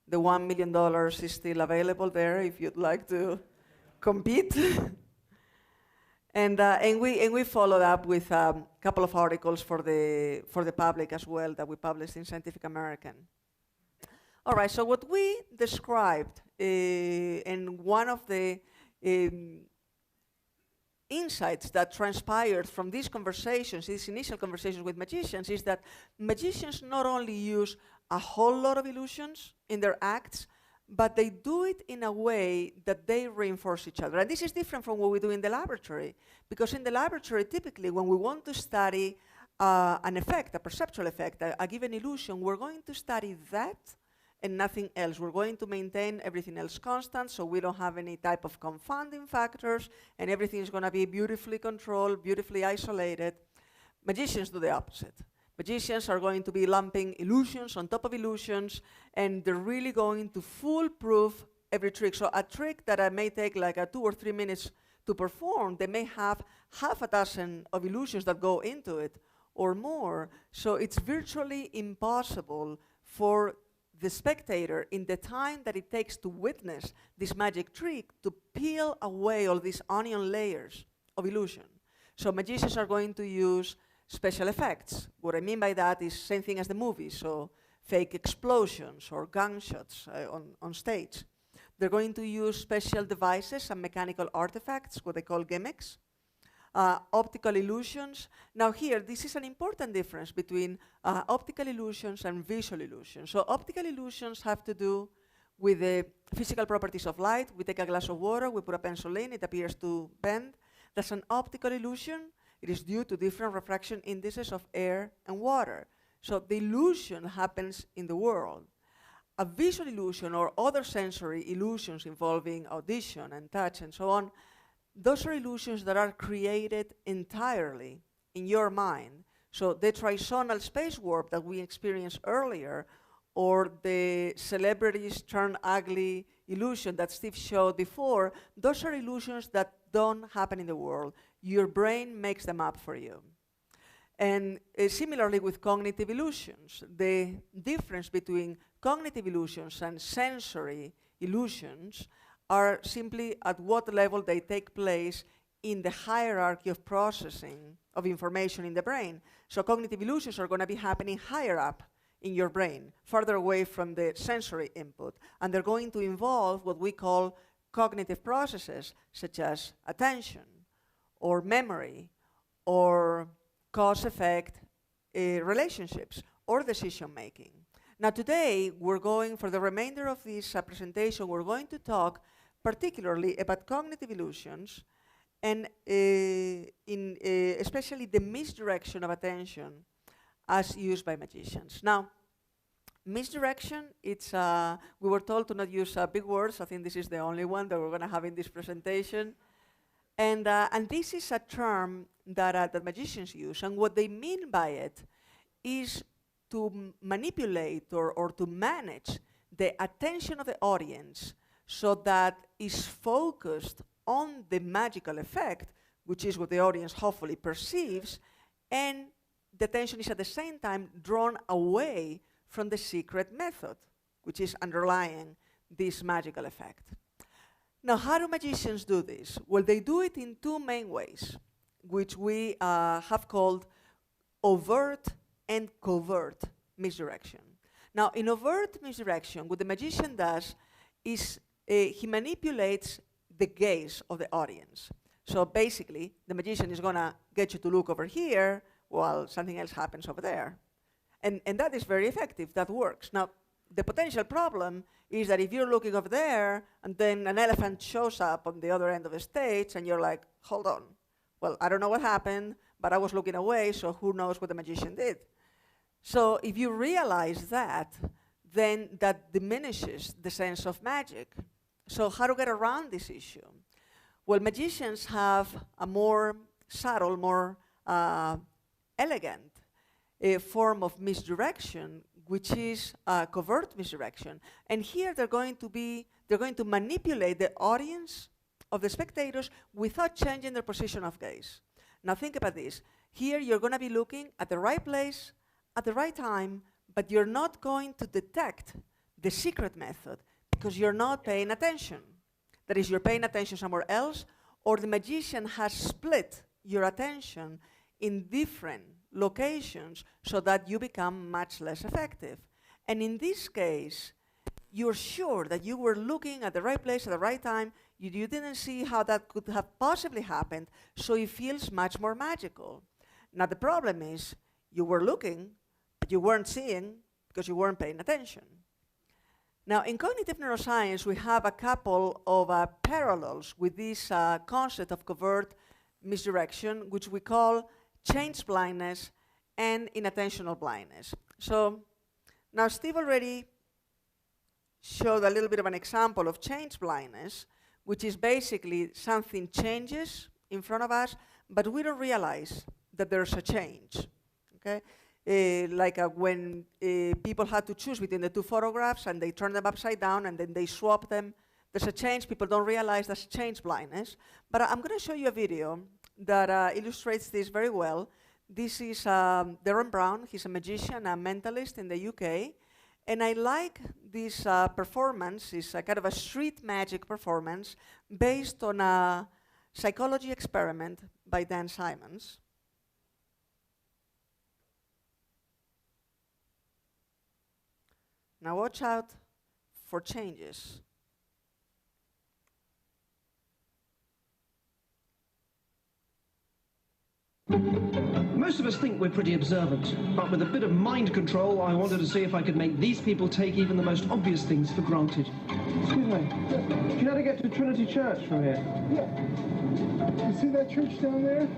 The $1 million is still available there if you'd like to compete. And we followed up with a couple of articles for the public as well that we published in Scientific American. All right, so what we described and one of the insights that transpired from these conversations, these initial conversations with magicians, is that magicians not only use a whole lot of illusions in their acts, but they do it in a way that they reinforce each other. And this is different from what we do in the laboratory, because in the laboratory, typically, when we want to study an effect, a perceptual effect, a given illusion, we're going to study that and nothing else. We're going to maintain everything else constant, so we don't have any type of confounding factors, and everything is going to be beautifully controlled, beautifully isolated. Magicians do the opposite. Magicians are going to be lumping illusions on top of illusions, and they're really going to foolproof every trick. So a trick that may take like 2 or 3 minutes to perform, they may have half a dozen of illusions that go into it or more. So it's virtually impossible for the spectator, in the time that it takes to witness this magic trick, to peel away all these onion layers of illusion. So magicians are going to use special effects. What I mean by that is same thing as the movies, so fake explosions or gunshots on stage. They're going to use special devices and mechanical artifacts, what they call gimmicks. Optical illusions. Now here, this is an important difference between optical illusions and visual illusions. So optical illusions have to do with the physical properties of light. We take a glass of water, we put a pencil in, it appears to bend. That's an optical illusion. It is due to different refraction indices of air and water. So the illusion happens in the world. A visual illusion or other sensory illusions involving audition and touch and so on, those are illusions that are created entirely in your mind. So the trisonal space warp that we experienced earlier, or the celebrities turn ugly illusion that Steve showed before, those are illusions that don't happen in the world. Your brain makes them up for you. And similarly with cognitive illusions, the difference between cognitive illusions and sensory illusions are simply at what level they take place in the hierarchy of processing of information in the brain. So cognitive illusions are going to be happening higher up in your brain, farther away from the sensory input. And they're going to involve what we call cognitive processes, such as attention, or memory, or cause-effect relationships, or decision-making. Now today, we're going, for the remainder of this presentation, we're going to talk particularly about cognitive illusions, and especially the misdirection of attention as used by magicians. Now, misdirection, it's, we were told to not use big words. I think this is the only one that we're going to have in this presentation. And this is a term that magicians use, and what they mean by it is to manipulate or to manage the attention of the audience so that is focused on the magical effect, which is what the audience hopefully perceives, and the attention is at the same time drawn away from the secret method, which is underlying this magical effect. Now, how do magicians do this? Well, they do it in two main ways, which we have called overt and covert misdirection. Now, in overt misdirection, what the magician does is he manipulates the gaze of the audience. So basically, the magician is going to get you to look over here while something else happens over there. And that is very effective. That works. Now, the potential problem is that if you're looking over there and then an elephant shows up on the other end of the stage and you're like, hold on, well, I don't know what happened, but I was looking away, so who knows what the magician did. So if you realize that, then that diminishes the sense of magic. So how to get around this issue? Well, magicians have a more subtle, more elegant form of misdirection, which is covert misdirection. And here they're going to manipulate the audience of the spectators without changing their position of gaze. Now think about this. Here you're going to be looking at the right place at the right time, but you're not going to detect the secret method because you're not paying attention. That is, you're paying attention somewhere else, or the magician has split your attention in different locations so that you become much less effective. And in this case, you're sure that you were looking at the right place at the right time, you didn't see how that could have possibly happened, so it feels much more magical. Now the problem is, you were looking, but you weren't seeing because you weren't paying attention. Now in cognitive neuroscience, we have a couple of parallels with this concept of covert misdirection, which we call change blindness and inattentional blindness. So now Steve already showed a little bit of an example of change blindness, which is basically something changes in front of us, but we don't realize that there's a change. Okay? When people had to choose between the two photographs and they turn them upside down and then they swap them, there's a change. People don't realize that's change blindness. But I'm going to show you a video that illustrates this very well. This is Darren Brown. He's a magician, a mentalist in the UK. And I like this performance. It's a kind of a street magic performance based on a psychology experiment by Dan Simons. Now watch out for changes. Most of us think we're pretty observant, but with a bit of mind control, I wanted to see if I could make these people take even the most obvious things for granted. Excuse me, do you know how to get to Trinity Church from here? Yeah. You see that church down there?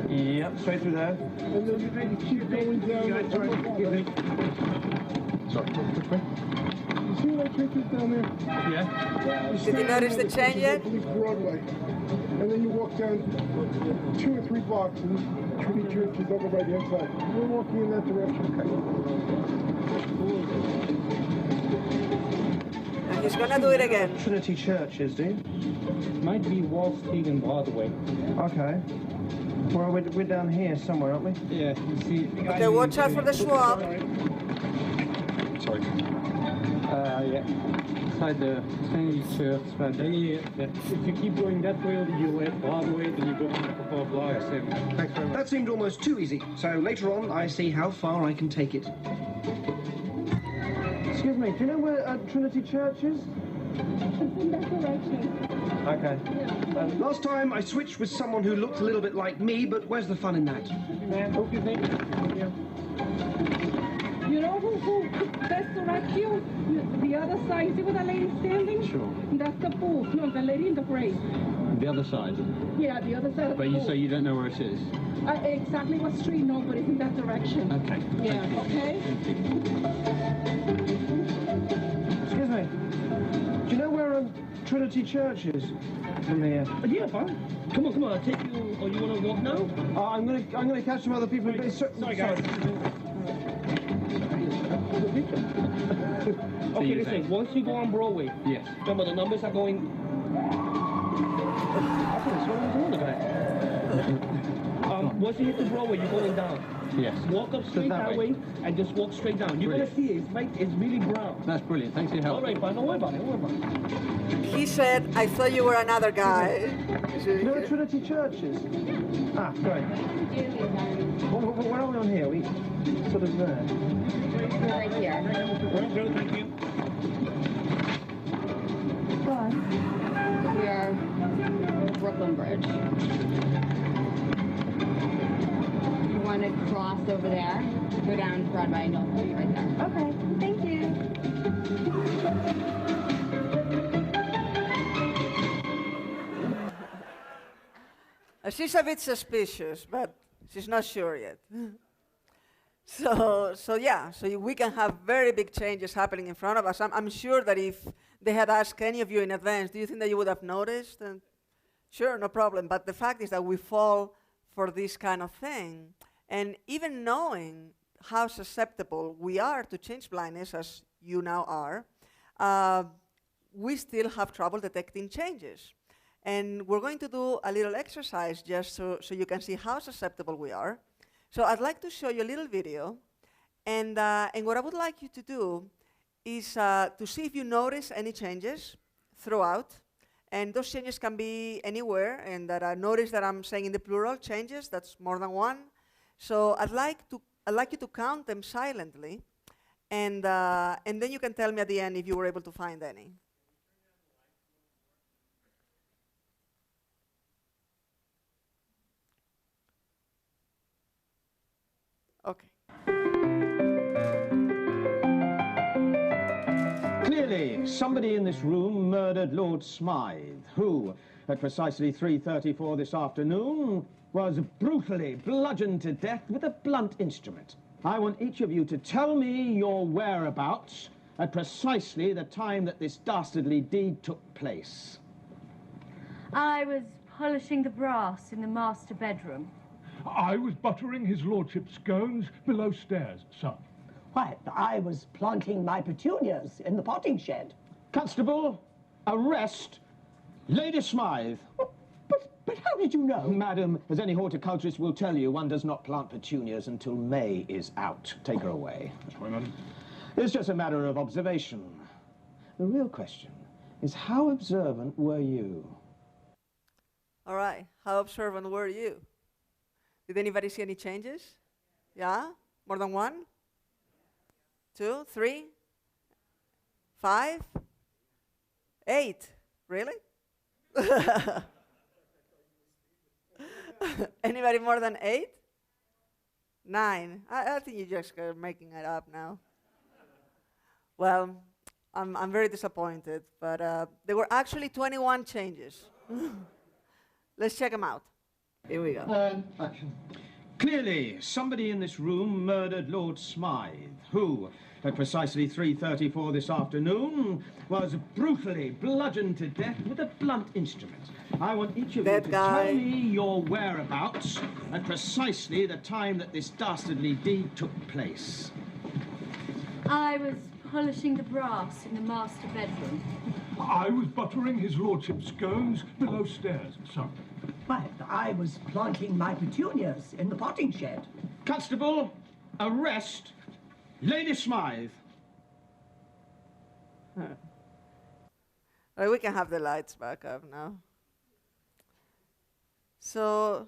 Yep, straight through there. And then you keep going down. Sorry, which way? You see that church is down there? Yeah. Did you notice the change yet? Broadway. And then you walk down 2 or 3 blocks and Trinity Church is over by the inside. We're walking in that direction. And he's gonna do it again. Trinity Church is, do you? Might be Wall Street and Broadway. Okay. Well, we're down here somewhere, aren't we? Yeah, you see. Okay, watch out for the swap. Sorry. Yeah. Inside the Trinity Church, but then if you keep going that way, you hit Broadway, then you go on a couple of blocks. Thanks very much. That seemed almost too easy, so later on I see how far I can take it. Excuse me, do you know where Trinity Church is? In that direction. Okay. Last time I switched with someone who looked a little bit like me, but where's the fun in that? Man, what do you think? Yeah. You know who best direct you? The other side. See where that lady's standing? Sure. That's the booth. No, the lady in the braid. The other side. Yeah, the other side of But the you booth. say you don't know where it is? Exactly what street, no, but it's in that direction. Okay. Yeah, okay? Excuse me, do you know where Trinity Church is from here? Yeah, fine. Come on, I'll take you. Or you want to walk now? I'm gonna catch some other people. Sorry, guys. Okay, listen, once you go on Broadway, Yes. remember the numbers are going... I thought that's what I was on about. Once you hit the Broadway, you're going down. Yes. Walk up straight that way and just walk straight down. You're going to see it. It's really brown. That's brilliant. Thanks for your help. All right, fine. Don't worry about it. He said, I thought you were another guy. Do you know where Trinity Church is? Ah, great. What are we on here? We sort of there. Right here. Thank you. We are Brooklyn Bridge. You want to cross over there, go down Broadway, and you'll be right there. Okay, thank you. She's a bit suspicious, but she's not sure yet. So we can have very big changes happening in front of us. I'm sure that if they had asked any of you in advance, do you think that you would have noticed? And sure, no problem. But the fact is that we fall for this kind of thing. And even knowing how susceptible we are to change blindness, as you now are, we still have trouble detecting changes. And we're going to do a little exercise just so you can see how susceptible we are. So I'd like to show you a little video. And what I would like you to do is to see if you notice any changes throughout. And those changes can be anywhere. And that I notice that I'm saying in the plural changes, that's more than one. So I'd like you to count them silently. And then you can tell me at the end if you were able to find any. Okay. Clearly, somebody in this room murdered Lord Smythe, who, at precisely 3:34 this afternoon, was brutally bludgeoned to death with a blunt instrument. I want each of you to tell me your whereabouts at precisely the time that this dastardly deed took place? I was polishing the brass in the master bedroom. I was buttering his lordship's scones below stairs, sir. Why, I was planting my petunias in the potting shed. Constable, arrest Lady Smythe. But how did you know? Madam, as any horticulturist will tell you, one does not plant petunias until May is out. Take her away. That's right, madam. It's just a matter of observation. The real question is, how observant were you? All right, how observant were you? Did anybody see any changes? Yeah? More than 1? 2, 3, 5, 8? Really? Anybody more than 8? 9? I think you're just making it up now. Well, I'm very disappointed, but there were actually 21 changes. Let's check them out. Here we go. Action. Clearly, somebody in this room murdered Lord Smythe, who, at precisely 3:34 this afternoon, was brutally bludgeoned to death with a blunt instrument. I want each of you to tell me your whereabouts at precisely the time that this dastardly deed took place. I was polishing the brass in the master bedroom. I was buttering his lordship's scones below stairs, sir. Why, I was planting my petunias in the potting shed. Constable, arrest Lady Smythe. Right, we can have the lights back up now. So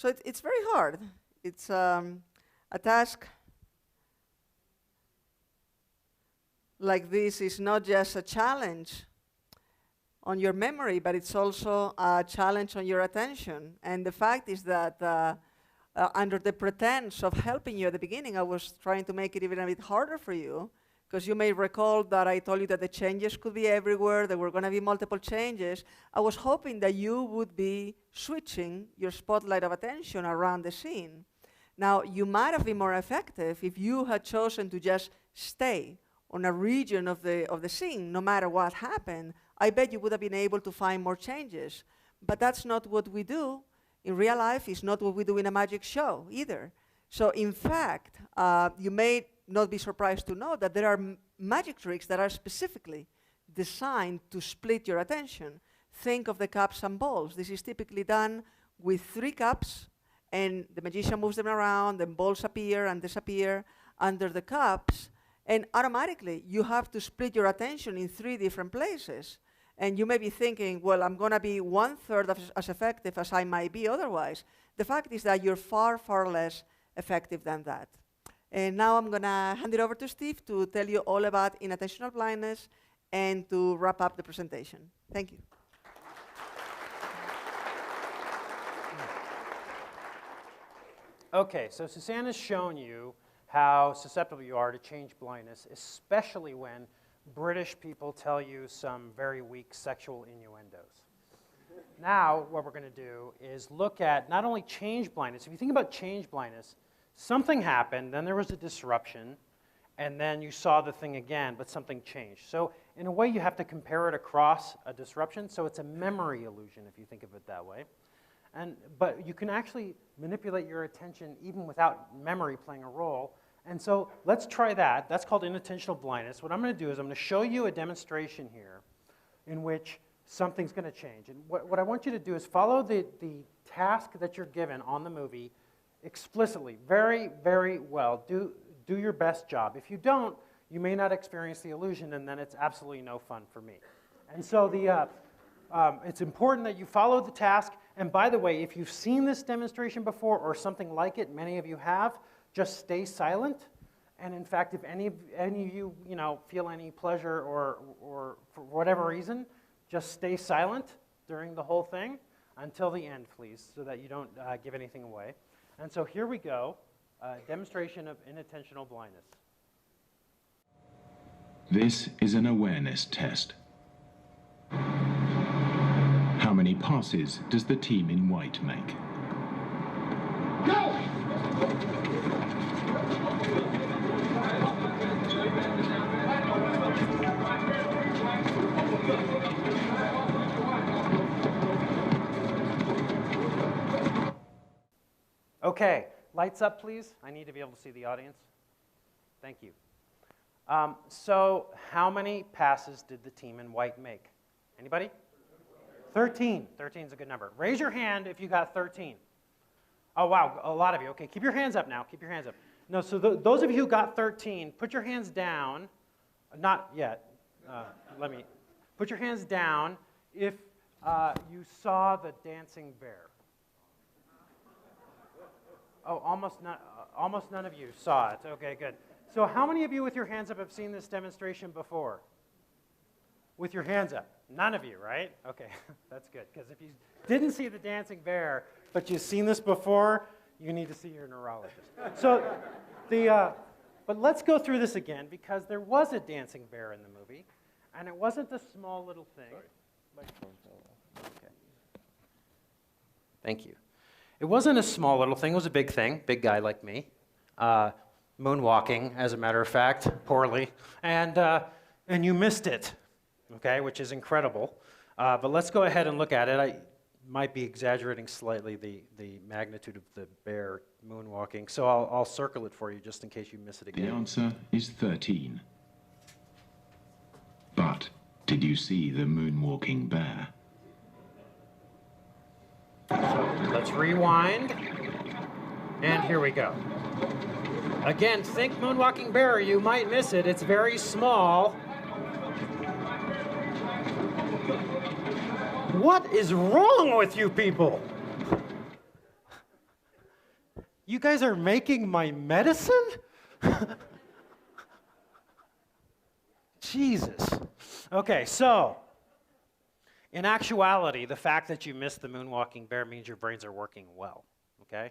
it's very hard. It's a task like this is not just a challenge on your memory, but it's also a challenge on your attention. And the fact is that under the pretense of helping you at the beginning, I was trying to make it even a bit harder for you, because you may recall that I told you that the changes could be everywhere, there were going to be multiple changes. I was hoping that you would be switching your spotlight of attention around the scene. Now, you might have been more effective if you had chosen to just stay on a region of the scene, no matter what happened. I bet you would have been able to find more changes. But that's not what we do in real life. It's not what we do in a magic show either. So in fact, you may not be surprised to know that there are magic tricks that are specifically designed to split your attention. Think of the cups and balls. This is typically done with 3 cups, and the magician moves them around, and balls appear and disappear under the cups, and automatically you have to split your attention in 3 different places. And you may be thinking, well, I'm going to be 1/3 as effective as I might be otherwise. The fact is that you're far, far less effective than that. And now I'm going to hand it over to Steve to tell you all about inattentional blindness and to wrap up the presentation. Thank you. Okay, so Susana's shown you how susceptible you are to change blindness, especially when British people tell you some very weak sexual innuendos. Now, what we're going to do is look at not only change blindness. If you think about change blindness, something happened, then there was a disruption, and then you saw the thing again, but something changed. So in a way, you have to compare it across a disruption, so it's a memory illusion, if you think of it that way. But you can actually manipulate your attention even without memory playing a role. And so let's try that. That's called inattentional blindness. What I'm going to do is I'm going to show you a demonstration here in which something's going to change. And what I want you to do is follow the task that you're given on the movie explicitly, very, very well. Do your best job. If you don't, you may not experience the illusion, and then it's absolutely no fun for me. And so it's important that you follow the task. And by the way, if you've seen this demonstration before or something like it, many of you have, just stay silent. And in fact, if any of you feel any pleasure or for whatever reason, just stay silent during the whole thing until the end, please, so that you don't give anything away. And so here we go, demonstration of inattentional blindness. This is an awareness test. How many passes does the team in white make? Go! Okay, lights up, please. I need to be able to see the audience. Thank you. So how many passes did the team in white make? Anybody? 13. 13 is a good number. Raise your hand if you got 13. Oh, wow, a lot of you. Okay, keep your hands up now. Keep your hands up. No, so those of you who got 13, put your hands down. Not yet. Put your hands down if you saw the dancing bear. Oh, almost none of you saw it. Okay, good. So how many of you with your hands up have seen this demonstration before? With your hands up? None of you, right? Okay, that's good. Because if you didn't see the dancing bear, but you've seen this before, you need to see your neurologist. So but let's go through this again, because there was a dancing bear in the movie, and it wasn't a small little thing. Okay. Thank you. It wasn't a small little thing. It was a big thing, big guy like me. Moonwalking, as a matter of fact, poorly. And you missed it, okay, which is incredible. But let's go ahead and look at it. I might be exaggerating slightly the magnitude of the bear moonwalking, so I'll circle it for you just in case you miss it again. The answer is 13. But did you see the moonwalking bear? So let's rewind, and here we go. Again, think moonwalking bear, you might miss it. It's very small. What is wrong with you people? You guys are making my medicine? Jesus. Okay, so in actuality, the fact that you missed the moonwalking bear means your brains are working well, okay?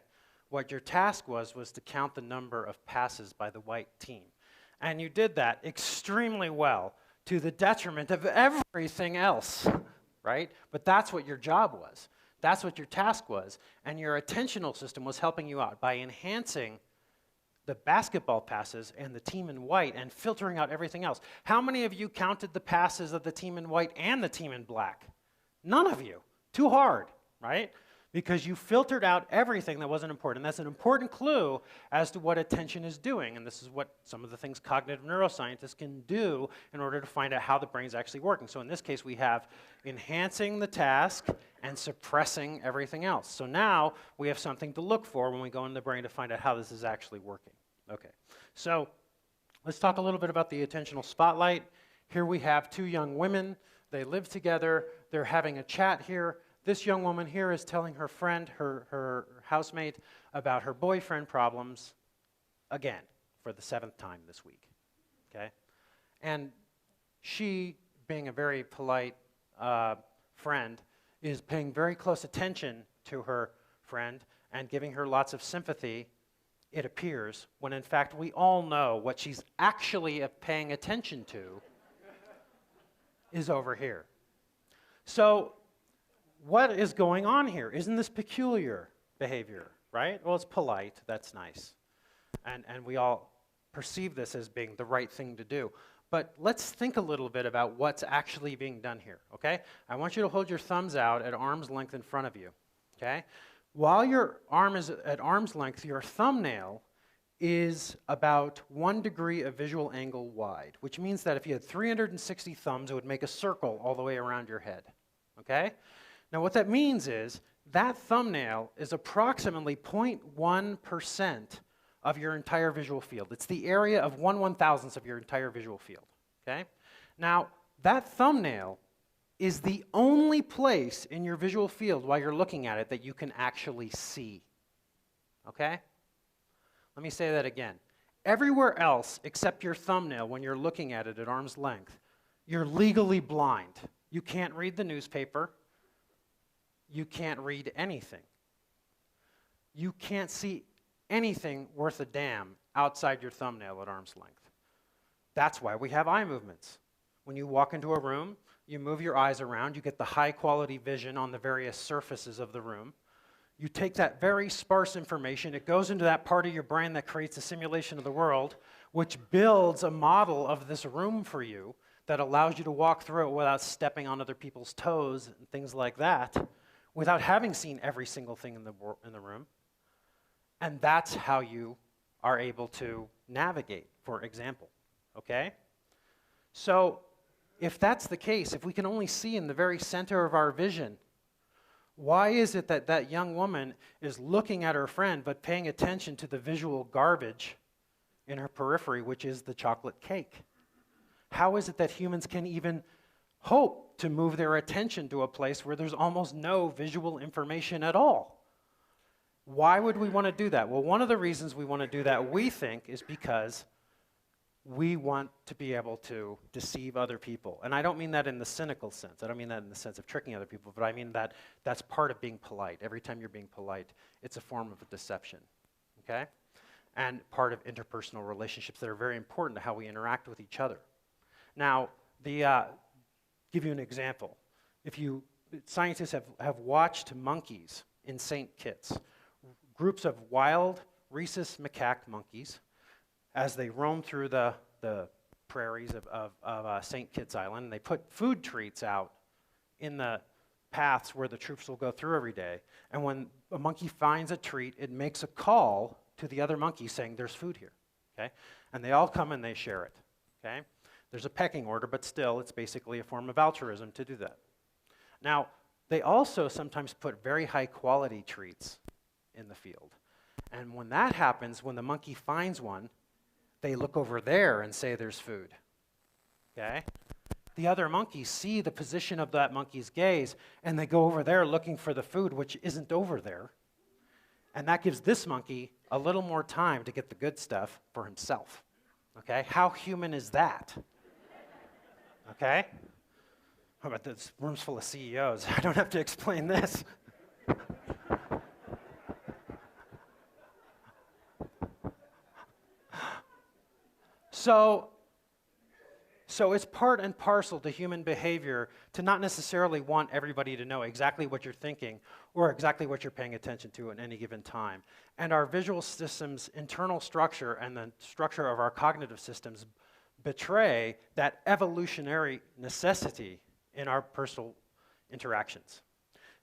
What your task was to count the number of passes by the white team. And you did that extremely well, to the detriment of everything else, right? But that's what your job was. That's what your task was. And your attentional system was helping you out by enhancing the basketball passes and the team in white and filtering out everything else. How many of you counted the passes of the team in white and the team in black? None of you. Too hard, right? Because you filtered out everything that wasn't important. That's an important clue as to what attention is doing. And this is what some of the things cognitive neuroscientists can do in order to find out how the brain's actually working. So in this case, we have enhancing the task and suppressing everything else. So now we have something to look for when we go in the brain to find out how this is actually working. Okay, so let's talk a little bit about the attentional spotlight. Here we have two young women. They live together. They're having a chat here. This young woman here is telling her friend, her housemate, about her boyfriend problems again for the 7th time this week, okay? And she, being a very polite friend, is paying very close attention to her friend and giving her lots of sympathy, it appears, when in fact we all know what she's actually paying attention to is over here. So what is going on here? Isn't this peculiar behavior, right? Well, it's polite, that's nice. And we all perceive this as being the right thing to do. But let's think a little bit about what's actually being done here, okay? I want you to hold your thumbs out at arm's length in front of you, okay? While your arm is at arm's length, your thumbnail is about 1 degree of visual angle wide, which means that if you had 360 thumbs, it would make a circle all the way around your head, okay? Now what that means is that thumbnail is approximately 0.1% of your entire visual field. It's the area of 1/1000th of your entire visual field, okay? Now, that thumbnail is the only place in your visual field while you're looking at it that you can actually see, okay? Let me say that again. Everywhere else except your thumbnail, when you're looking at it at arm's length, you're legally blind. You can't read the newspaper. You can't read anything. You can't see anything worth a damn outside your thumbnail at arm's length. That's why we have eye movements. When you walk into a room, you move your eyes around, you get the high quality vision on the various surfaces of the room. You take that very sparse information, it goes into that part of your brain that creates a simulation of the world, which builds a model of this room for you that allows you to walk through it without stepping on other people's toes and things like that, without having seen every single thing in the room. And that's how you are able to navigate, for example, okay? So if that's the case, if we can only see in the very center of our vision, why is it that that young woman is looking at her friend but paying attention to the visual garbage in her periphery, which is the chocolate cake? How is it that humans can even hope to move their attention to a place where there's almost no visual information at all? Why would we want to do that? Well, one of the reasons we want to do that, we think, is because we want to be able to deceive other people. And I don't mean that in the cynical sense. I don't mean that in the sense of tricking other people, but I mean that that's part of being polite. Every time you're being polite, it's a form of a deception, okay? And part of interpersonal relationships that are very important to how we interact with each other. Now, give you an example. Scientists have watched monkeys in St. Kitts, groups of wild rhesus macaque monkeys, as they roam through the prairies of St. Kitts Island. And they put food treats out in the paths where the troops will go through every day. And when a monkey finds a treat, it makes a call to the other monkeys saying, there's food here, okay? And they all come and they share it, okay? There's a pecking order, but still, it's basically a form of altruism to do that. Now, they also sometimes put very high-quality treats in the field. And when that happens, when the monkey finds one, they look over there and say there's food, okay? The other monkeys see the position of that monkey's gaze, and they go over there looking for the food, which isn't over there. And that gives this monkey a little more time to get the good stuff for himself, okay? How human is that? Okay? How about this room's full of CEOs? I don't have to explain this. So it's part and parcel to human behavior to not necessarily want everybody to know exactly what you're thinking or exactly what you're paying attention to at any given time. And our visual system's internal structure and the structure of our cognitive systems betray that evolutionary necessity in our personal interactions.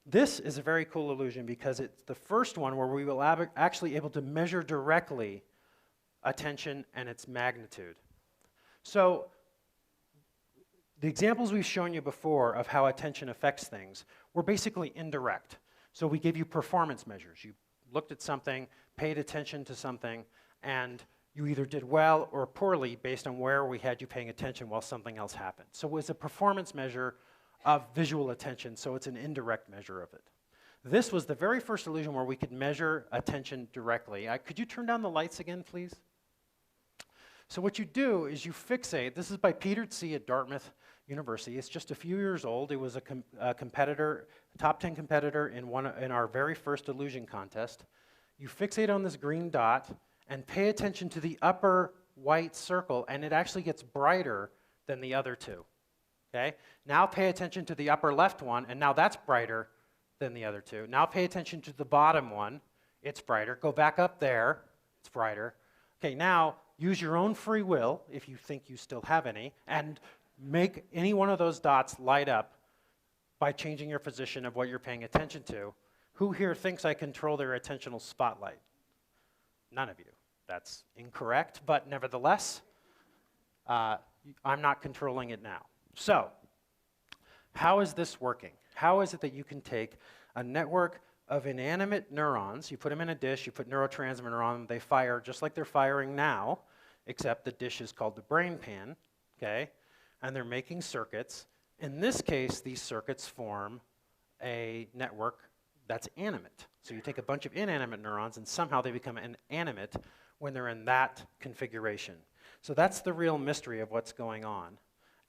This is a very cool illusion because it's the first one where we will actually able to measure directly attention and its magnitude. So the examples we've shown you before of how attention affects things were basically indirect. So we gave you performance measures. You looked at something, paid attention to something, and you either did well or poorly based on where we had you paying attention while something else happened. So it was a performance measure of visual attention, so it's an indirect measure of it. This was the very first illusion where we could measure attention directly. Could you turn down the lights again, please? So what you do is you fixate. This is by Peter Tse at Dartmouth University. It's just a few years old. It was a competitor, a top 10 competitor in our very first illusion contest. You fixate on this green dot and pay attention to the upper white circle, and it actually gets brighter than the other two. Okay? Now pay attention to the upper left one, and now that's brighter than the other two. Now pay attention to the bottom one. It's brighter. Go back up there. It's brighter. Okay, now use your own free will, if you think you still have any, and make any one of those dots light up by changing your position of what you're paying attention to. Who here thinks I control their attentional spotlight? None of you. That's incorrect, but nevertheless, I'm not controlling it now. So, how is this working? How is it that you can take a network of inanimate neurons, you put them in a dish, you put neurotransmitter on them, they fire just like they're firing now, except the dish is called the brain pan, okay? And they're making circuits. In this case, these circuits form a network that's animate. So you take a bunch of inanimate neurons and somehow they become animate when they're in that configuration. So that's the real mystery of what's going on,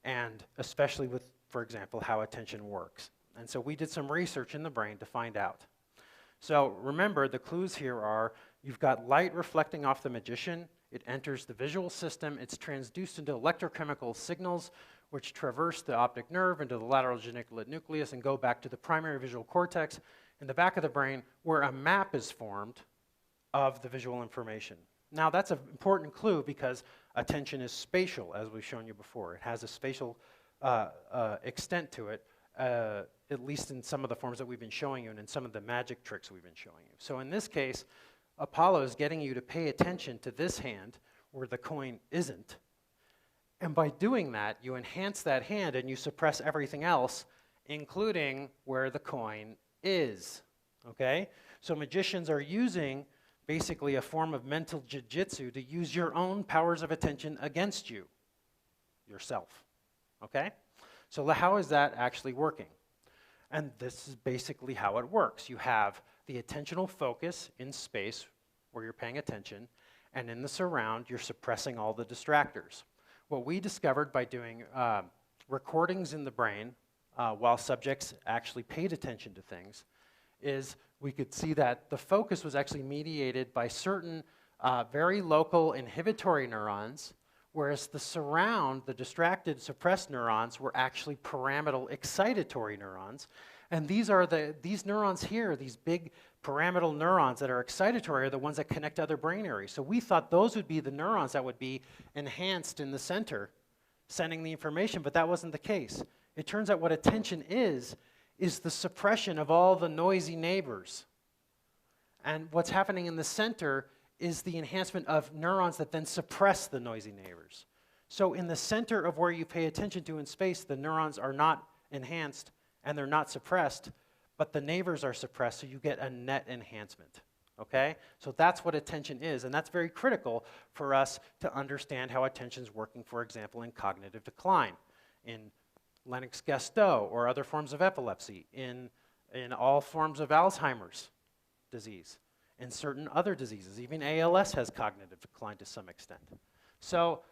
and especially with, for example, how attention works. And so we did some research in the brain to find out. So remember, the clues here are, you've got light reflecting off the magician, it enters the visual system, it's transduced into electrochemical signals which traverse the optic nerve into the lateral geniculate nucleus and go back to the primary visual cortex in the back of the brain where a map is formed of the visual information. Now that's an important clue because attention is spatial, as we've shown you before. It has a spatial extent to it, at least in some of the forms that we've been showing you and in some of the magic tricks we've been showing you. So in this case, Apollo is getting you to pay attention to this hand where the coin isn't. And by doing that, you enhance that hand and you suppress everything else, including where the coin is. Okay? So magicians are using basically a form of mental jiu-jitsu to use your own powers of attention against you, yourself. Okay? So how is that actually working? And this is basically how it works. You have the attentional focus in space where you're paying attention, and in the surround, you're suppressing all the distractors. What we discovered by doing recordings in the brain while subjects actually paid attention to things is we could see that the focus was actually mediated by certain very local inhibitory neurons, whereas the surround, the distracted, suppressed neurons, were actually pyramidal excitatory neurons. And these neurons here, these big pyramidal neurons that are excitatory, are the ones that connect to other brain areas. So we thought those would be the neurons that would be enhanced in the center, sending the information, but that wasn't the case. It turns out what attention is the suppression of all the noisy neighbors. And what's happening in the center is the enhancement of neurons that then suppress the noisy neighbors. So in the center of where you pay attention to in space, the neurons are not enhanced and they're not suppressed, but the neighbors are suppressed, so you get a net enhancement. Okay? So that's what attention is, and that's very critical for us to understand how attention is working, for example, in cognitive decline, in Lennox-Gastaut or other forms of epilepsy, in all forms of Alzheimer's disease, and certain other diseases. Even ALS has cognitive decline to some extent. So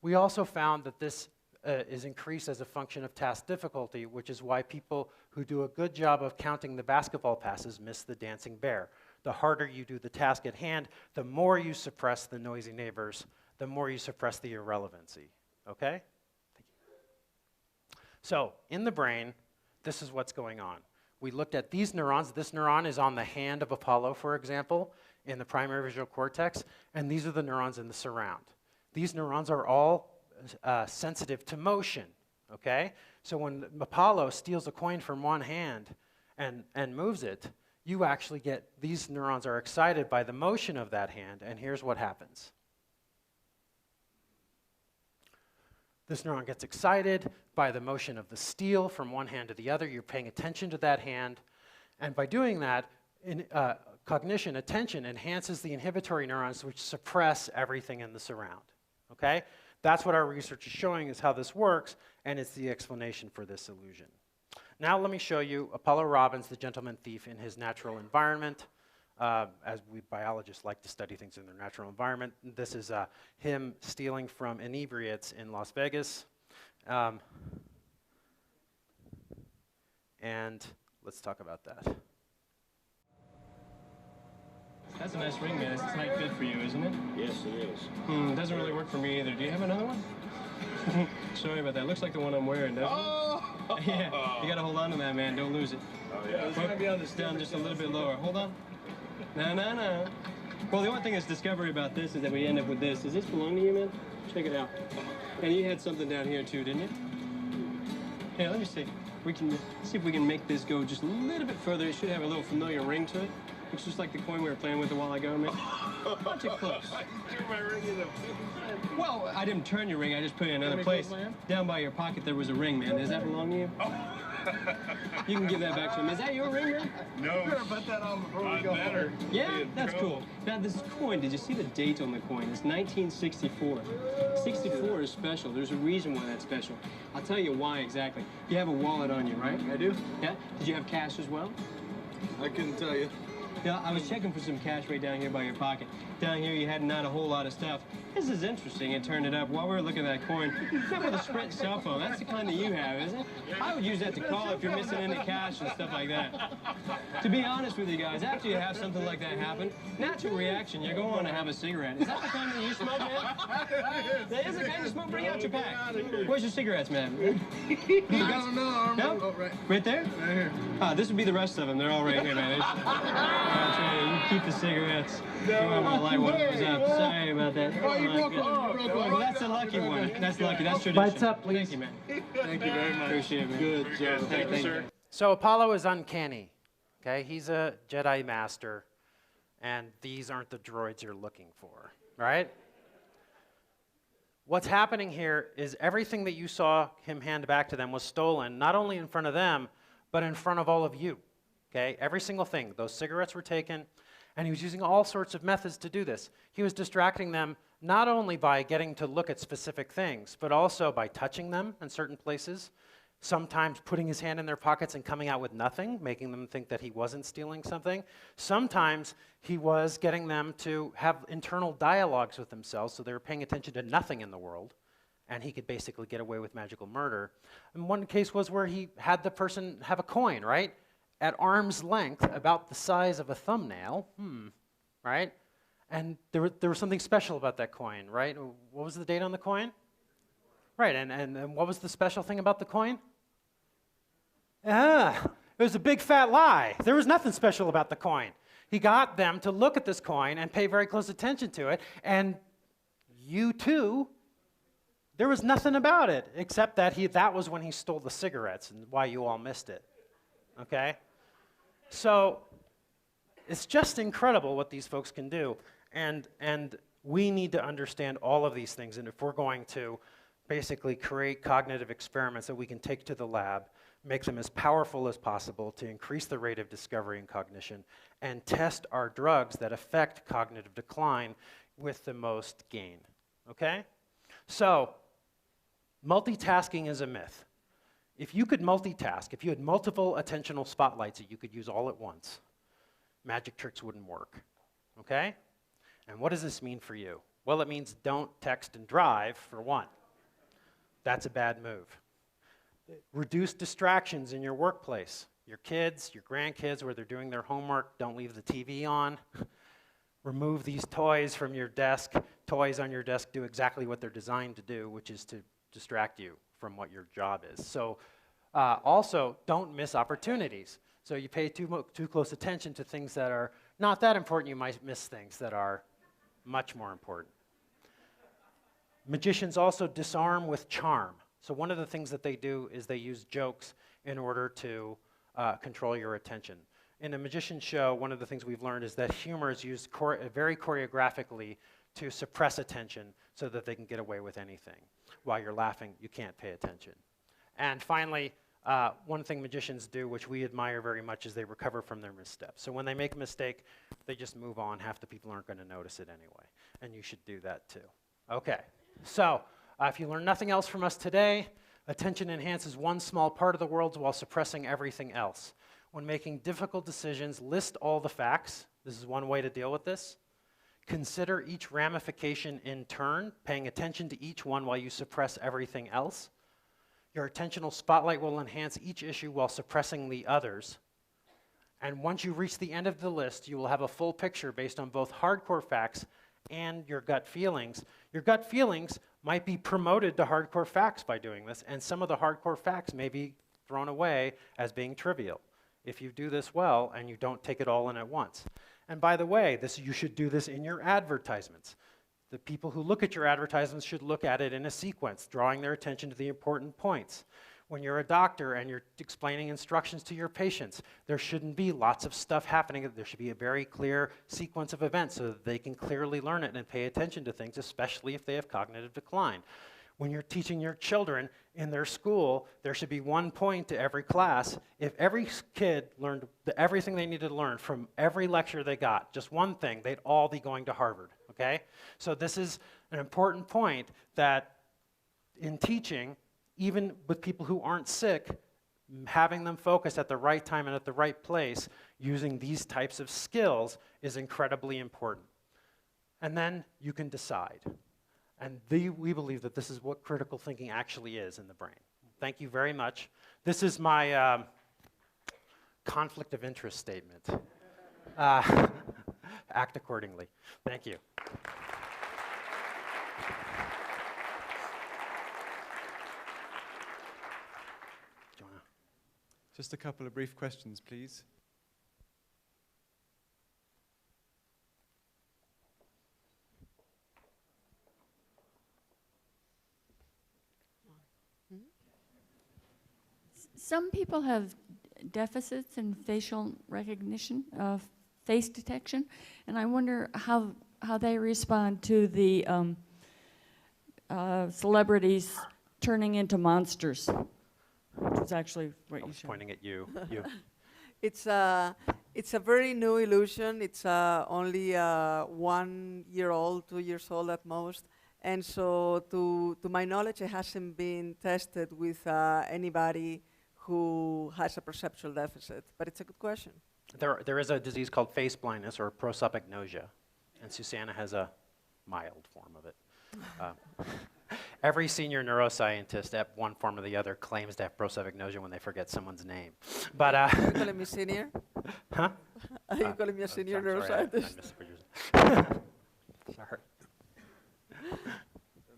we also found that this is increased as a function of task difficulty, which is why people who do a good job of counting the basketball passes miss the dancing bear. The harder you do the task at hand, the more you suppress the noisy neighbors, the more you suppress the irrelevancy. Okay? Thank you. So in the brain, this is what's going on. We looked at these neurons. This neuron is on the hand of Apollo, for example, in the primary visual cortex, and these are the neurons in the surround. These neurons are all sensitive to motion, okay? So when Apollo steals a coin from one hand and moves it, you actually get, these neurons are excited by the motion of that hand, and here's what happens. This neuron gets excited by the motion of the steal from one hand to the other. You're paying attention to that hand. And by doing that, cognition, attention, enhances the inhibitory neurons which suppress everything in the surround. Okay? That's what our research is showing is how this works, and it's the explanation for this illusion. Now let me show you Apollo Robbins, the gentleman thief, in his natural environment. As we biologists like to study things in their natural environment. This is him stealing from inebriates in Las Vegas. And let's talk about that. That's a nice ring, man. It's tight fit for you, isn't it? Yes, it is. It doesn't really work for me either. Do you have another one? Sorry about that. Looks like the one I'm wearing, doesn't it? Yeah, you gotta hold on to that, man. Don't lose it. Oh, yeah. It's gonna be on this down just a little bit lower. Hold on. No. Well, the only thing that's discovery about this is that we end up with this. Does this belong to you, man? Check it out. And you had something down here, too, didn't you? Hey, let me see. We can see if we can make this go just a little bit further. It should have a little familiar ring to it. Looks just like the coin we were playing with a while ago, man. Not too close. I threw my ring in the... Well, I didn't turn your ring. I just put it in another place. Down by your pocket, there was a ring, man. Does that belong to you? You can give that back to him. Is that your ring, man? No. You better put that on before we go. Yeah, that's cool. Now, this coin, did you see the date on the coin? It's 1964. 64 is special. There's a reason why that's special. I'll tell you why exactly. You have a wallet on you, right? I do. Yeah? Did you have cash as well? I couldn't tell you. Yeah, I was checking for some cash right down here by your pocket. Down here, you had not a whole lot of stuff. This is interesting. And turned it up while we were looking at that coin. Not with a Sprint cell phone. That's the kind that you have, isn't it? I would use that to call if you're missing any cash and stuff like that. To be honest with you guys, after you have something like that happen, natural reaction, you go on to have a cigarette. Is that the kind that you smoke, man? That is the kind you smoke? Bring out your pack. Where's your cigarettes, man? You got another arm. No? Oh, right. Right there? Right here. This would be the rest of them. They're all right here, man. That's right. You keep the cigarettes. No. You want to light one of those up. Sorry about that. Oh, you broke one. Well, that's a lucky one. That's lucky. That's tradition. Lights up, please. Thank you, man. Thank you very much. Appreciate it, man. Good job. Thank you, sir. So Apollo is uncanny. Okay, he's a Jedi master, and these aren't the droids you're looking for, right? What's happening here is everything that you saw him hand back to them was stolen, not only in front of them, but in front of all of you, okay? Every single thing. Those cigarettes were taken, and he was using all sorts of methods to do this. He was distracting them not only by getting to look at specific things, but also by touching them in certain places, sometimes putting his hand in their pockets and coming out with nothing, making them think that he wasn't stealing something. Sometimes he was getting them to have internal dialogues with themselves, so they were paying attention to nothing in the world, and he could basically get away with magical murder. And one case was where he had the person have a coin, right, at arm's length, about the size of a thumbnail, right? And there was something special about that coin, right? What was the date on the coin? Right, and what was the special thing about the coin? It was a big fat lie. There was nothing special about the coin. He got them to look at this coin and pay very close attention to it, and you too, there was nothing about it, except that that was when he stole the cigarettes and why you all missed it, okay? So it's just incredible what these folks can do, and we need to understand all of these things, and if we're going to basically create cognitive experiments that we can take to the lab, make them as powerful as possible to increase the rate of discovery and cognition, and test our drugs that affect cognitive decline with the most gain, okay? So, multitasking is a myth. If you could multitask, if you had multiple attentional spotlights that you could use all at once, magic tricks wouldn't work, okay? And what does this mean for you? Well, it means don't text and drive, for one. That's a bad move. Reduce distractions in your workplace. Your kids, your grandkids, where they're doing their homework, don't leave the TV on. Remove these toys from your desk. Toys on your desk do exactly what they're designed to do, which is to distract you from what your job is. So also, don't miss opportunities. So you pay too close attention to things that are not that important, you might miss things that are much more important. Magicians also disarm with charm. So one of the things that they do is they use jokes in order to control your attention. In a magician show, one of the things we've learned is that humor is used very choreographically to suppress attention so that they can get away with anything. While you're laughing, you can't pay attention. And finally, one thing magicians do, which we admire very much, is they recover from their missteps. So when they make a mistake, they just move on. Half the people aren't going to notice it anyway. And you should do that too. Okay, so if you learn nothing else from us today, attention enhances one small part of the world while suppressing everything else. When making difficult decisions, list all the facts. This is one way to deal with this. Consider each ramification in turn, paying attention to each one while you suppress everything else. Your attentional spotlight will enhance each issue while suppressing the others. And once you reach the end of the list, you will have a full picture based on both hardcore facts and your gut feelings. Your gut feelings might be promoted to hardcore facts by doing this, and some of the hardcore facts may be thrown away as being trivial if you do this well and you don't take it all in at once. And by the way, you should do this in your advertisements. The people who look at your advertisements should look at it in a sequence, drawing their attention to the important points. When you're a doctor and you're explaining instructions to your patients, there shouldn't be lots of stuff happening. There should be a very clear sequence of events so that they can clearly learn it and pay attention to things, especially if they have cognitive decline. When you're teaching your children in their school, there should be one point to every class. If every kid learned everything they needed to learn from every lecture they got, just one thing, they'd all be going to Harvard, okay? So this is an important point that in teaching, even with people who aren't sick, having them focus at the right time and at the right place using these types of skills is incredibly important. And then you can decide. And we believe that this is what critical thinking actually is in the brain. Thank you very much. This is my conflict of interest statement. Act accordingly. Thank you. Just a couple of brief questions, please. Some people have deficits in facial recognition, face detection, and I wonder how they respond to the celebrities turning into monsters. Which is actually what I you was showed. pointing at you. It's a very new illusion. It's only 1 year old, 2 years old at most. And so to my knowledge, it hasn't been tested with anybody who has a perceptual deficit. But it's a good question. There is a disease called face blindness or prosopagnosia, and Susana has a mild form of it. Every senior neuroscientist at one form or the other claims to have prosopagnosia when they forget someone's name. But Are you calling me senior? Huh? Are you calling me a senior I'm sorry, neuroscientist? Sorry.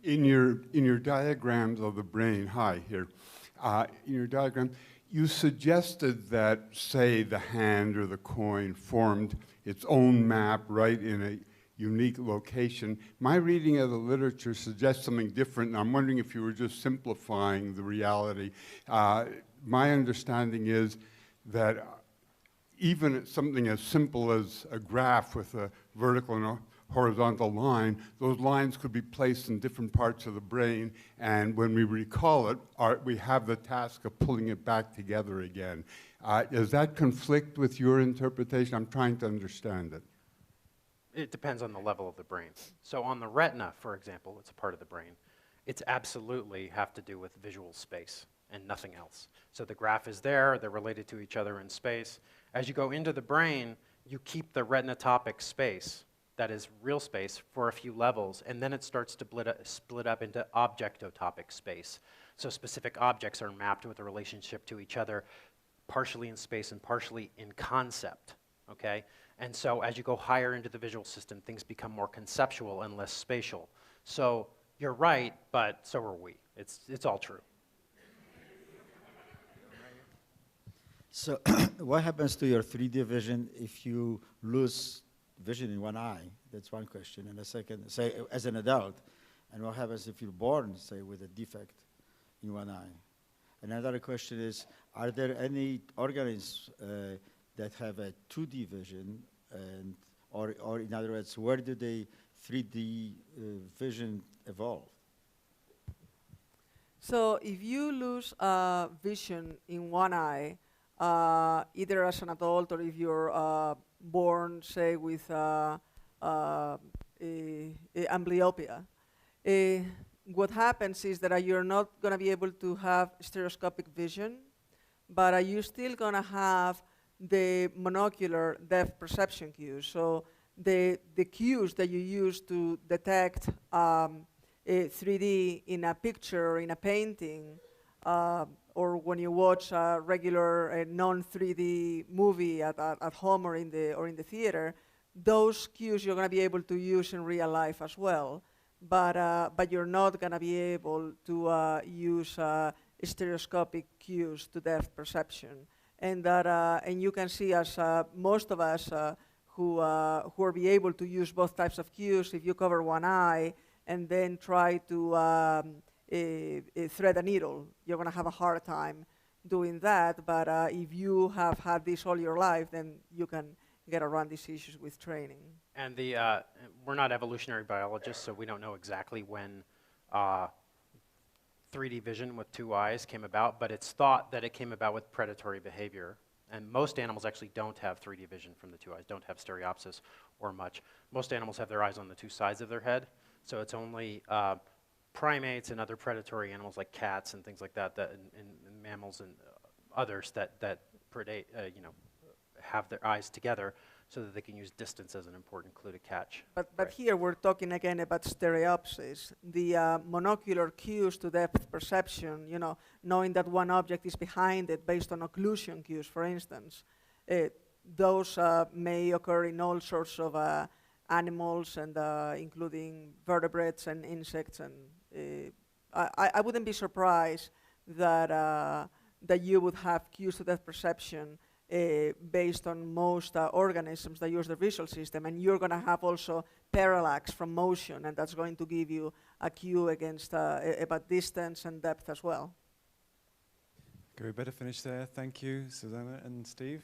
In your diagrams of the brain, in your diagram, you suggested that, say, the hand or the coin formed its own map right in a unique location. My reading of the literature suggests something different, and I'm wondering if you were just simplifying the reality. My understanding is that even something as simple as a graph with a vertical and a horizontal line, those lines could be placed in different parts of the brain, and when we recall it, we have the task of pulling it back together again. Does that conflict with your interpretation? I'm trying to understand it. It depends on the level of the brain. So on the retina, for example, it's a part of the brain. It's absolutely have to do with visual space and nothing else. So the graph is there, they're related to each other in space. As you go into the brain, you keep the retinotopic space, that is real space, for a few levels, and then it starts to split up into objectotopic space. So specific objects are mapped with a relationship to each other, partially in space and partially in concept, okay? And so as you go higher into the visual system, things become more conceptual and less spatial. So you're right, but so are we. It's all true. So what happens to your 3D vision if you lose vision in one eye? That's one question. And the second, say, as an adult, and what happens if you're born, say, with a defect in one eye? Another question is, are there any organisms that have a 2D vision, and or in other words, where do the 3D vision evolve? So if you lose vision in one eye, either as an adult or if you're born, say, with amblyopia, what happens is that you're not going to be able to have stereoscopic vision, but you're still going to have the monocular depth perception cues. So the cues that you use to detect 3D in a picture, in a painting, or when you watch a regular non-3D movie at home or in the theater, those cues you're going to be able to use in real life as well. But you're not going to be able to use stereoscopic cues to depth perception. And you can see, as most of us who are be able to use both types of cues, if you cover one eye and then try to thread a needle, you're going to have a hard time doing that. But if you have had this all your life, then you can get around these issues with training. And we're not evolutionary biologists, so we don't know exactly when 3D vision with two eyes came about, but it's thought that it came about with predatory behavior. And most animals actually don't have 3D vision from the two eyes, don't have stereopsis or much. Most animals have their eyes on the two sides of their head, so it's only primates and other predatory animals like cats and things like that, and mammals and others that predate, have their eyes together so that they can use distance as an important clue to catch. But here we're talking again about stereopsis. The monocular cues to depth perception, knowing that one object is behind it based on occlusion cues, for instance, those may occur in all sorts of animals, and including vertebrates and insects. And I wouldn't be surprised that you would have cues to depth perception based on most organisms that use the visual system, and you're going to have also parallax from motion, and that's going to give you a cue against about distance and depth as well. Okay, we better finish there. Thank you, Susana and Steve.